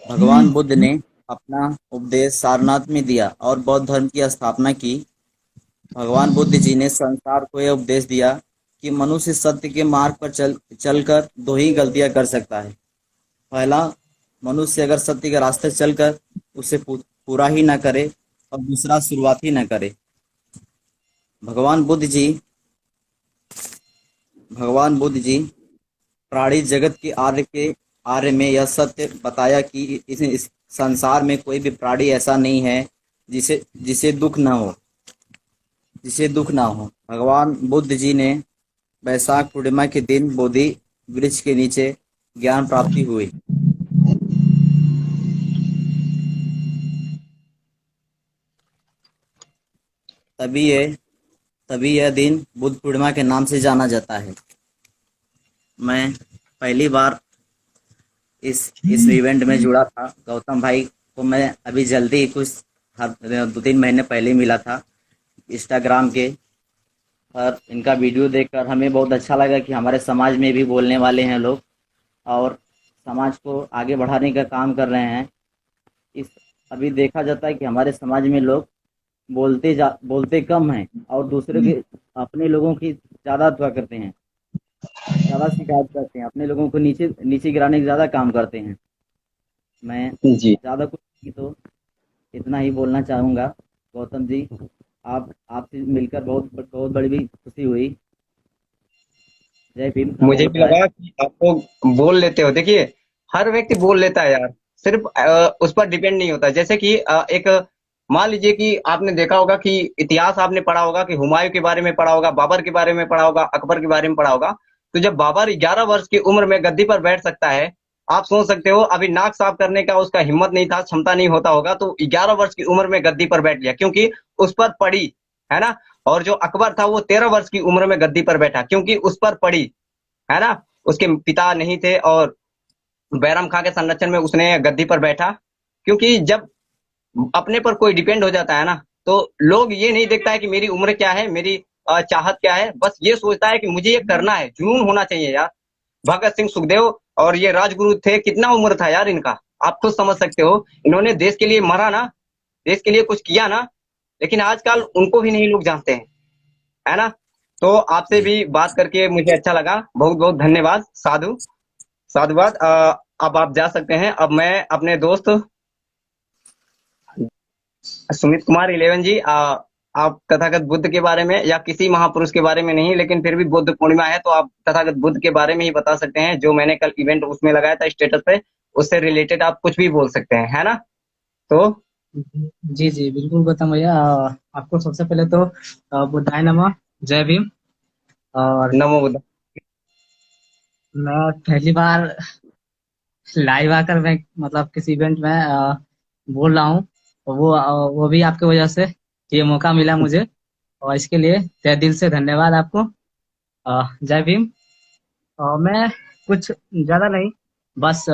भगवान बुद्ध ने अपना उपदेश सारनाथ में दिया और बौद्ध धर्म की स्थापना की। भगवान बुद्ध जी ने संसार को यह उपदेश दिया कि मनुष्य सत्य के मार्ग पर चलकर दो ही गलतियां कर सकता है। पहला, मनुष्य अगर सत्य के रास्ते चलकर उसे पूरा ही ना करे, और दूसरा, शुरुआत ही ना करे। भगवान बुद्ध जी प्राणी जगत के आर्य में यह सत्य बताया कि इस संसार में कोई भी प्राणी ऐसा नहीं है जिसे दुख ना हो। भगवान बुद्ध जी ने वैशाख पूर्णिमा के दिन बोधि वृक्ष के नीचे ज्ञान प्राप्ति हुई। तभी यह दिन बुद्ध पूर्णिमा के नाम से जाना जाता है। मैं पहली बार इस इवेंट में जुड़ा था। गौतम भाई को मैं अभी जल्दी ही कुछ 2-3 महीने पहले मिला था इंस्टाग्राम के और इनका वीडियो देखकर हमें बहुत अच्छा लगा कि हमारे समाज में भी बोलने वाले हैं लोग और समाज को आगे बढ़ाने का काम कर रहे हैं। इस अभी देखा जाता है कि हमारे समाज में लोग बोलते कम हैं और दूसरे के अपने लोगों की ज़्यादा दुआ करते हैं, ज़्यादा शिकायत करते हैं, अपने लोगों को नीचे नीचे गिराने का ज़्यादा काम करते हैं। मैं जी। ज़्यादा कुछ नहीं तो इतना ही बोलना चाहूँगा। गौतम जी, आप आपसे मिलकर बहुत बहुत बड़ी खुशी हुई। जय भीम, नमो मुझे भी बुद्धाय। लगा कि आपको बोल लेते हो। देखिए, हर व्यक्ति बोल लेता है यार, सिर्फ उस पर डिपेंड नहीं होता। जैसे कि एक मान लीजिए कि आपने देखा होगा कि इतिहास आपने पढ़ा होगा कि हुमायूं के बारे में पढ़ा होगा, बाबर के बारे में पढ़ा होगा, अकबर के बारे में पढ़ा होगा। तो जब बाबर 11 वर्ष की उम्र में गद्दी पर बैठ सकता है, आप सोच सकते हो अभी नाक साफ करने का उसका हिम्मत नहीं था, क्षमता नहीं होता होगा, तो 11 वर्ष की उम्र में गद्दी पर बैठ लिया क्योंकि उस पर पड़ी, है ना। और जो अकबर था वो 13 वर्ष की उम्र में गद्दी पर बैठा क्योंकि उस पर पड़ी, है ना। उसके पिता नहीं थे और बैरम खां के संरक्षण में उसने गद्दी पर बैठा। क्योंकि जब अपने पर कोई डिपेंड हो जाता है ना, तो लोग ये नहीं देखता है कि मेरी उम्र क्या है, मेरी चाहत क्या है, बस ये सोचता है कि मुझे ये करना है। जुनून होना चाहिए यार। भगत सिंह, सुखदेव और ये राजगुरु थे, कितना उम्र था यार इनका, आप खुद समझ सकते हो। इन्होंने देश के लिए मरा ना, देश के लिए कुछ किया ना, लेकिन आजकल उनको भी नहीं लोग जानते हैं, है ना। तो आपसे भी बात करके मुझे अच्छा लगा। बहुत बहुत धन्यवाद। साधु साधुवाद। अब आप जा सकते हैं। अब मैं अपने दोस्त सुमित कुमार 11 जी, आप तथागत बुद्ध के बारे में या किसी महापुरुष के बारे में नहीं, लेकिन फिर भी बुद्ध पूर्णिमा है तो आप तथागत बुद्ध के बारे में ही बता सकते हैं। जो मैंने कल इवेंट उसमें लगाया था स्टेटस पे, उससे रिलेटेड आप कुछ भी बोल सकते हैं, है ना। तो जी जी बिल्कुल गौतम भैया, आपको सबसे पहले तो बुद्धाय नमः, जय भीम। और नमो बुद्ध। मैं पहली बार लाइव आकर मैं मतलब किसी इवेंट में बोल रहा हूँ, वो भी आपके वजह से ये मौका मिला मुझे, और इसके लिए तहे दिल से धन्यवाद आपको। जय भीम। मैं कुछ ज्यादा नहीं, बस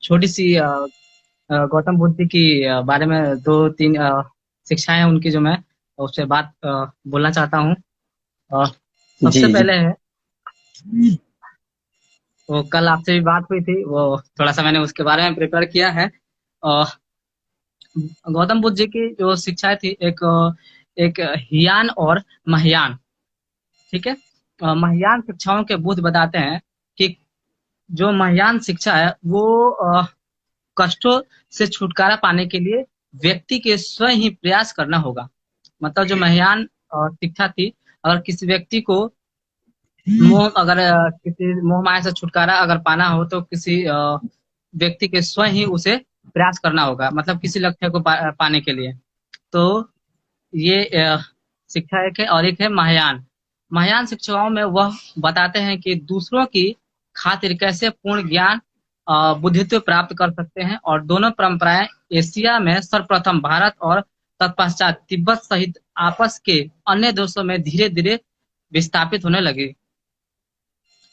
छोटी सी गौतम बुद्ध की बारे में दो तीन शिक्षाएं उनकी जो मैं उससे बात बोलना चाहता हूँ। सबसे जी जी। पहले है, वो कल आपसे भी बात हुई थी, वो थोड़ा सा मैंने उसके बारे में प्रिपेयर किया है। अ, गौतम बुद्ध जी की जो शिक्षाएं थी, एक हियान और महायान, ठीक है। महायान शिक्षाओं के बुद्ध बताते हैं कि जो महायान शिक्षा है वो कष्टों से छुटकारा पाने के लिए व्यक्ति के स्वयं ही प्रयास करना होगा। मतलब जो महायान शिक्षा थी, अगर किसी व्यक्ति को किसी मोह माया से छुटकारा अगर पाना हो तो किसी व्यक्ति के स्वयं ही उसे प्रयास करना होगा, मतलब किसी लक्ष्य को पाने के लिए। तो ये शिक्षा एक है, और एक है महायान। महायान शिक्षाओं में वह बताते हैं कि दूसरों की खातिर कैसे पूर्ण ज्ञान बुद्धित्व प्राप्त कर सकते हैं, और दोनों परंपराएं एशिया में सर्वप्रथम भारत और तत्पश्चात तिब्बत सहित आपस के अन्य देशों में धीरे धीरे विस्थापित होने लगी।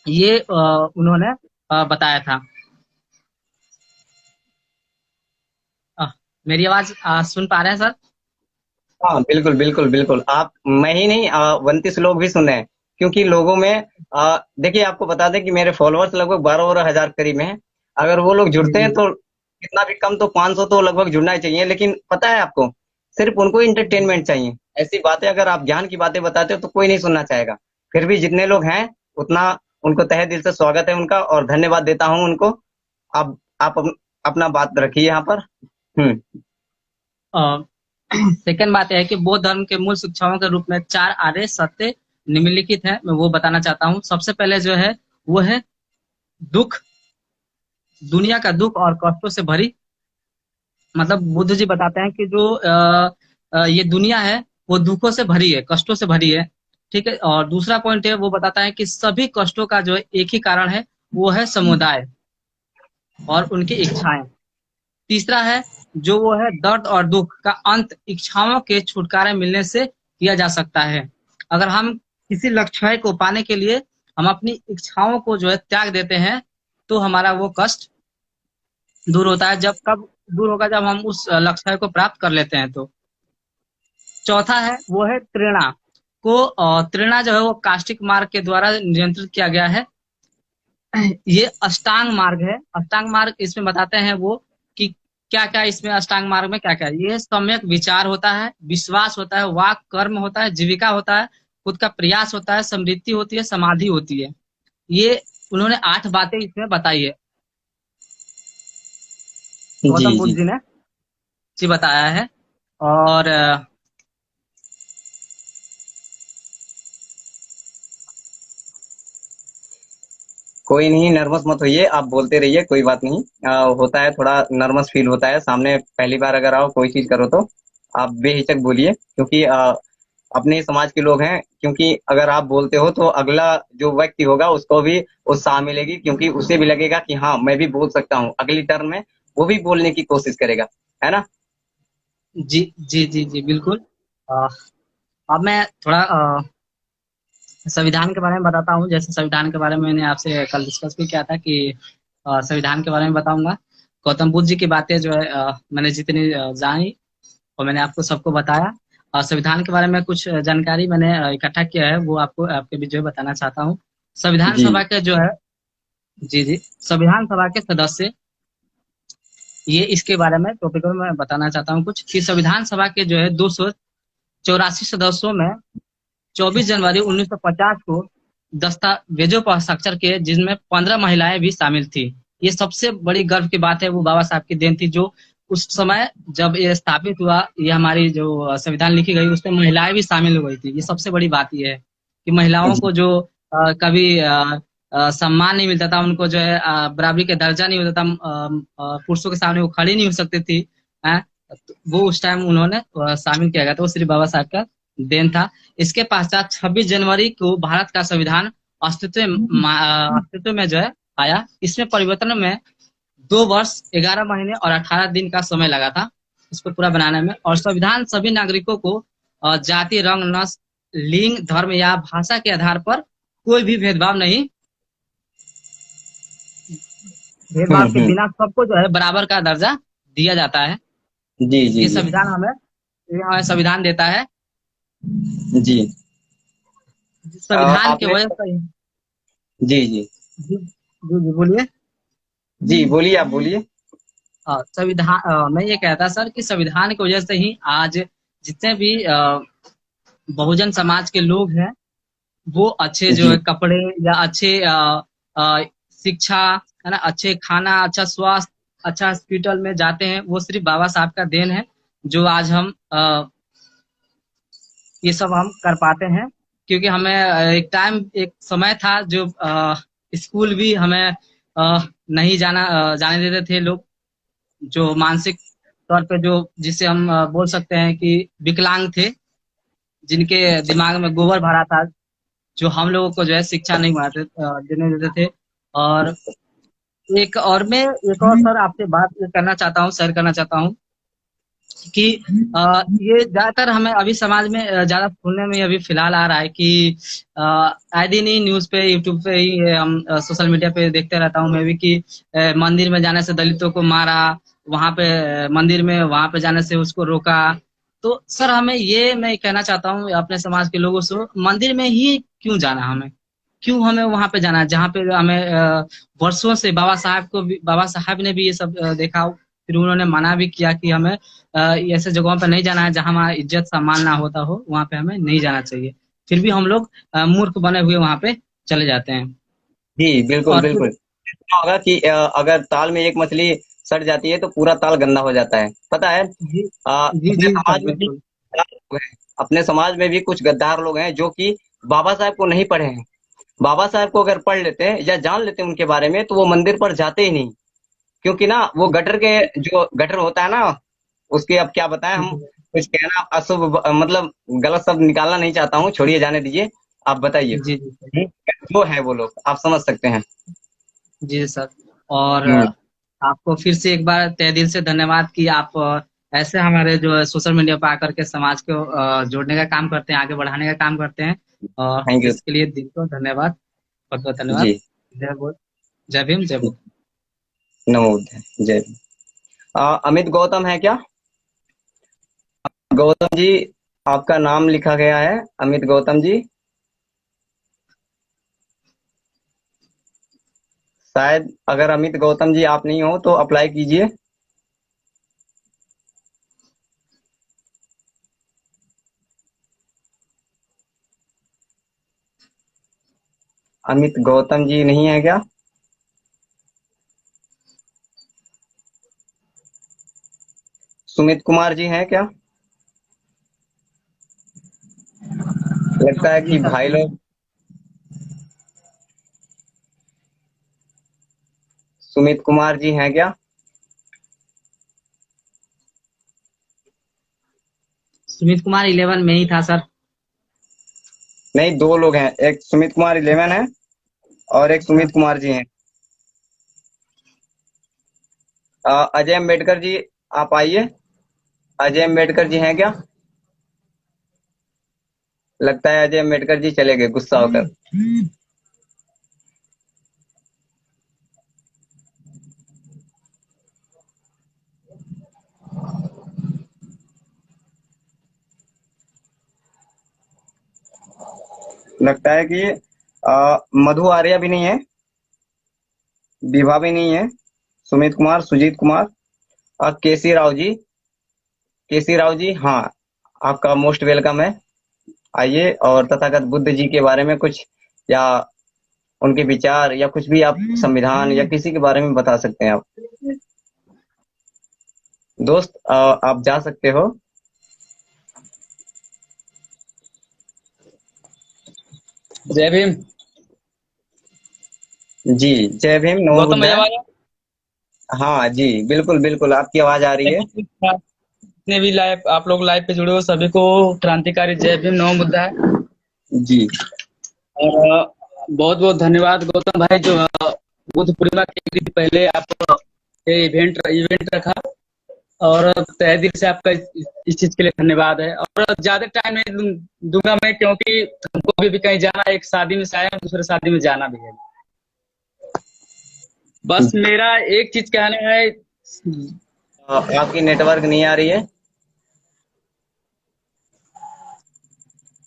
ये उन्होंने बताया था। अ, मेरी आवाज सुन पा रहे हैं सर? हाँ, बिल्कुल बिल्कुल बिल्कुल। आप, मैं ही नहीं, 29 लोग भी सुन रहे हैं। क्योंकि लोगों में देखिए, आपको बता दें कि मेरे फॉलोअर्स लगभग 12-12 हजार करीब हैं। अगर वो लोग जी जुड़ते जी हैं तो कितना भी कम तो 500 तो लगभग जुड़ना ही चाहिए। लेकिन पता है आपको, सिर्फ उनको इंटरटेनमेंट चाहिए। ऐसी बातें अगर आप ज्ञान की बातें बताते हो तो कोई नहीं सुनना चाहेगा। फिर भी जितने लोग हैं उतना उनको तहे दिल से स्वागत है उनका, और धन्यवाद देता हूँ उनको। आप अपना बात रखिए यहाँ पर। सेकंड बात यह है कि बौद्ध धर्म के मूल शिक्षाओं के रूप में 4 आर्य सत्य निम्नलिखित है, मैं वो बताना चाहता हूँ। सबसे पहले जो है वो है दुख, दुनिया का दुख और कष्टों से भरी। मतलब बुद्ध जी बताते हैं कि जो ये दुनिया है वो दुखों से भरी है, कष्टों से भरी है, ठीक है। और दूसरा पॉइंट है, वो बताता है कि सभी कष्टों का जो एक ही कारण है, वो है समुदाय और उनकी इच्छाएं। तीसरा है जो वो है दर्द और दुख का अंत इच्छाओं के छुटकारे मिलने से किया जा सकता है। अगर हम किसी लक्ष्य को पाने के लिए हम अपनी इच्छाओं को जो है त्याग देते हैं, तो हमारा वो कष्ट दूर होता है। जब कब दूर होगा? जब हम उस लक्ष्य को प्राप्त कर लेते हैं। तो चौथा है वो है प्रेरणा। को तृणा जो है वो कास्टिक मार्ग के द्वारा नियंत्रित किया गया है। ये अष्टांग मार्ग है। अष्टांग मार्ग इसमें बताते हैं वो कि क्या क्या इसमें अष्टांग मार्ग में क्या क्या है। ये सम्यक विचार होता है, विश्वास होता है, वाक कर्म होता है, जीविका होता है, खुद का प्रयास होता है, समृद्धि होती है, समाधि होती है। ये उन्होंने 8 बातें इसमें बताई है, जी गौतम बुद्ध जी। जी ने जी बताया है। और कोई नहीं, नर्वस मत होइए, आप बोलते रहिए, कोई बात नहीं। होता है, थोड़ा नर्वस फील होता है, सामने पहली बार अगर आओ कोई चीज करो तो आप बेहिचक बोलिए, क्योंकि अपने समाज के लोग हैं। क्योंकि अगर आप बोलते हो तो अगला जो व्यक्ति होगा उसको भी उत्साह मिलेगी, क्योंकि उसे भी लगेगा कि हाँ मैं भी बोल सकता हूँ, अगली टर्न में वो भी बोलने की कोशिश करेगा, है ना। जी जी जी जी बिल्कुल। अ, अब मैं थोड़ा संविधान के बारे में बताता हूँ। जैसे संविधान के बारे में मैंने आपसे कल डिस्कस भी किया था कि संविधान के बारे में बताऊंगा। गौतम बुद्ध जी की बातें जो है मैंने जितनी जानी और मैंने आपको सबको बताया। और संविधान के बारे में कुछ जानकारी मैंने इकट्ठा किया है, वो आपको आपके बीच में बताना चाहता हूँ। संविधान जी सभा के जो है, जी जी, संविधान सभा के सदस्य, ये इसके बारे में टॉपिक में मैं बताना चाहता हूँ कुछ कि संविधान सभा के जो है 284 सदस्यों में 24 जनवरी 1950 को दस्तावेजों पर हस्ताक्षर किए, जिसमें 15 महिलाएं भी शामिल थी। ये सबसे बड़ी गर्व की बात है, वो बाबा साहब की देन थी। जो उस समय जब ये स्थापित हुआ, ये हमारी जो संविधान लिखी गई, उसमें महिलाएं भी शामिल हो गई थी। ये सबसे बड़ी बात ये है कि महिलाओं जी को जो कभी सम्मान नहीं मिलता था, उनको जो है बराबरी का दर्जा नहीं होता था, पुरुषों के सामने वो खड़ी नहीं हो सकती थी। हैं? तो वो उस टाइम उन्होंने शामिल किया गया था, वो श्री बाबा साहब का देन था। इसके पश्चात 26 जनवरी को भारत का संविधान अस्तित्व में जो है आया। इसमें परिवर्तन में 2 वर्ष 11 महीने और 18 दिन का समय लगा था इसको पूरा बनाने में। और संविधान सभी नागरिकों को जाति, रंग, नस्ल, लिंग, धर्म या भाषा के आधार पर कोई भी भेदभाव के हम्म। बिना सबको जो है बराबर का दर्जा दिया जाता है। जी जी ये जी हमें संविधान देता है। जी। संविधान के आपने, वजह से जी जी जी जी जी, बोलिए। जी, बोलिए, आप बोलिए। संविधान मैं ये कहता सर कि संविधान की वजह से ही आज जितने भी बहुजन समाज के लोग हैं, वो अच्छे जो जी है कपड़े या अच्छे शिक्षा, है ना, अच्छे खाना, अच्छा स्वास्थ्य, अच्छा हॉस्पिटल में जाते हैं। वो सिर्फ बाबा साहब का देन है, जो आज हम ये सब हम कर पाते हैं। क्योंकि हमें एक समय था जो स्कूल भी हमें नहीं जाने देते थे लोग, जो मानसिक तौर पे जो जिसे हम बोल सकते हैं कि विकलांग थे, जिनके दिमाग में गोबर भरा था, जो हम लोगों को जो है शिक्षा नहीं देने देते थे। और एक और सर आपसे बात करना चाहता हूँ, शेयर करना चाहता हूँ कि ये ज्यादातर हमें अभी समाज में ज्यादा सुनने में अभी फिलहाल आ रहा है कि आए दिन ही न्यूज पे, यूट्यूब पे ही हम सोशल मीडिया पे देखते रहता हूँ मैं भी कि मंदिर में जाने से दलितों को मारा, वहां पे मंदिर में वहां पे जाने से उसको रोका। तो सर हमें ये मैं कहना चाहता हूँ अपने समाज के लोगों से, मंदिर में ही क्यों जाना, क्यों हमें वहां पे जाना है जहाँ पे हमें वर्षों से बाबा साहब ने भी ये सब देखा। फिर उन्होंने मना भी किया कि हमें ऐसे जगहों पे नहीं जाना है जहाँ हमारा इज्जत सम्मान ना होता हो, वहां पे हमें नहीं जाना चाहिए। फिर भी हम लोग मूर्ख बने हुए वहां पे चले जाते हैं। जी, बिल्कुल और फिर बिल्कुल। क्या होगा कि अगर ताल में एक मछली सड़ जाती है तो पूरा ताल गंदा हो जाता है, पता है। जी जी अपने जी सर समाज में भी बिल्कुल। गद्दार लोग हैं, अपने समाज में भी कुछ गद्दार लोग हैं जो कि बाबा साहब को नहीं पढ़े हैं। बाबा साहब को अगर पढ़ लेते हैं या जान लेते हैं उनके बारे में तो वो मंदिर पर जाते ही नहीं। क्योंकि ना वो गटर के, जो गटर होता है ना, उसके अब क्या बताएं जी हम। कुछ कहना अशुभ, मतलब गलत शब्द निकालना नहीं चाहता हूँ, छोड़िए, जाने दीजिए। आप बताइए। जी जी सर। जो है वो लोग, आप समझ सकते हैं। जी सर। और हम्म। आपको फिर से एक बार तहे दिल से धन्यवाद कि आप ऐसे हमारे जो सोशल मीडिया पर आकर के समाज को जोड़ने का काम करते हैं, आगे बढ़ाने का काम करते हैं। और थैंक यू। इसके लिए दिल को धन्यवाद, बहुत बहुत धन्यवाद। जी। जय बोल, जय भीम, जय बोल। नमो बुद्धाय, जय। अमित गौतम है क्या? गौतम जी, आपका नाम लिखा गया है अमित गौतम जी। शायद अगर अमित गौतम जी आप नहीं हो तो अप्लाई कीजिए। अमित गौतम जी नहीं है क्या? सुमित कुमार जी हैं क्या? लगता है कि भाई लोग सुमित कुमार जी हैं क्या? सुमित कुमार 11 में ही था सर। नहीं, दो लोग हैं, एक सुमित कुमार 11 है और एक सुमित कुमार जी हैं। अजय अम्बेडकर जी आप आइए। अजय अम्बेडकर जी हैं क्या? लगता है अजय अम्बेडकर जी चले गए गुस्सा होकर। लगता है कि मधु आर्या भी नहीं है, विभा भी नहीं है, सुमित कुमार, सुजीत कुमार, केसी राव जी। केसी राव जी, हाँ, आपका मोस्ट वेलकम है। आइए और तथागत बुद्ध जी के बारे में कुछ या उनके विचार या कुछ भी आप संविधान या किसी के बारे में बता सकते हैं आप। दोस्त आप जा सकते हो। जय भीम। जी जय भीम, नमो गौतम भैया बुद्धाय। आवाज हाँ जी, बिल्कुल बिल्कुल आपकी आवाज आ रही है। जितने भी लाइव आप लोग लाइव पे जुड़े हो सभी को क्रांतिकारी जय भीम नमो बुद्धाय। जी और बहुत बहुत धन्यवाद गौतम भाई जो बुद्ध पूर्णिमा के एक दिन पहले आप ये इवेंट रखा और तहे दिल से आपका इस चीज के लिए धन्यवाद है। और ज्यादा टाइम नहीं दूंगा मैं क्योंकि हमको भी कहीं जाना है, एक शादी में से आया हूं, दूसरे शादी में जाना भी है। बस मेरा एक चीज कहना है। आपकी नेटवर्क नहीं आ रही है।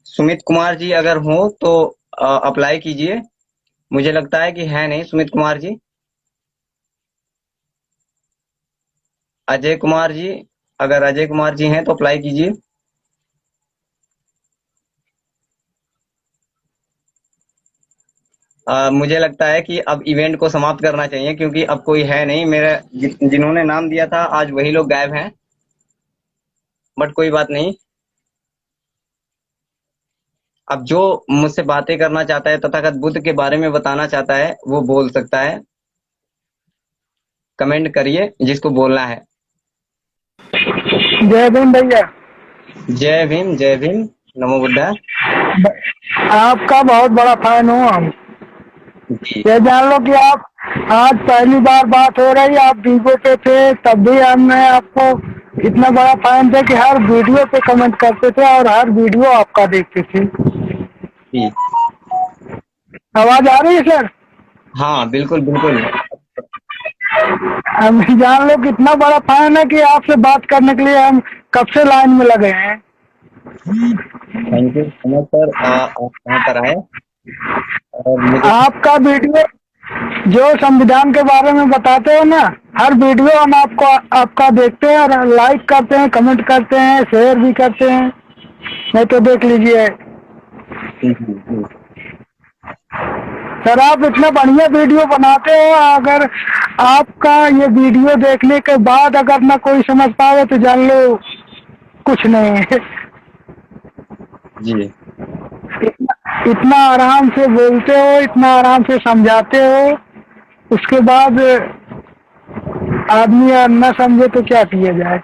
सुमित कुमार जी अगर हो तो अप्लाई कीजिए। मुझे लगता है कि है नहीं सुमित कुमार जी। अजय कुमार जी, अगर अजय कुमार जी हैं तो अप्लाई कीजिए। मुझे लगता है कि अब इवेंट को समाप्त करना चाहिए क्योंकि अब कोई है नहीं। मेरा जिन्होंने नाम दिया था आज वही लोग गायब हैं। बट कोई बात नहीं, अब जो मुझसे बातें करना चाहता है तथागत बुद्ध के बारे में बताना चाहता है वो बोल सकता है। कमेंट करिए जिसको बोलना है। जय भीम भैया। जय भीम, जय भीम, नमो बुद्धाय। आपका बहुत बड़ा फैन हूँ हम। जी ये जान लो कि आप आज पहली बार बात हो रही, आप वीवो पे थे तब भी हमने आपको इतना बड़ा फैन थे कि हर वीडियो पे कमेंट करते थे और हर वीडियो आपका देखते थे। जी, आवाज आ रही है सर? हाँ बिल्कुल बिल्कुल। हम जान लो कि इतना बड़ा फैन है कि आपसे बात करने के लिए हम कब से लाइन में लगे हैं। Thank you so much sir, आप यहाँ पर आए और मुझे आपका वीडियो जो संविधान के बारे में बताते हो ना, हर वीडियो हम आपका देखते हैं और लाइक करते हैं, कमेंट करते हैं, शेयर भी करते हैं। नहीं तो देख लीजिए सर, आप इतना बढ़िया वीडियो बनाते हो। अगर आपका ये वीडियो देखने के बाद अगर ना कोई समझ पाए तो जान लो कुछ नहीं है। जी इतना आराम से बोलते हो, इतना आराम से समझाते हो, उसके बाद आदमी न समझे तो क्या किया जाए।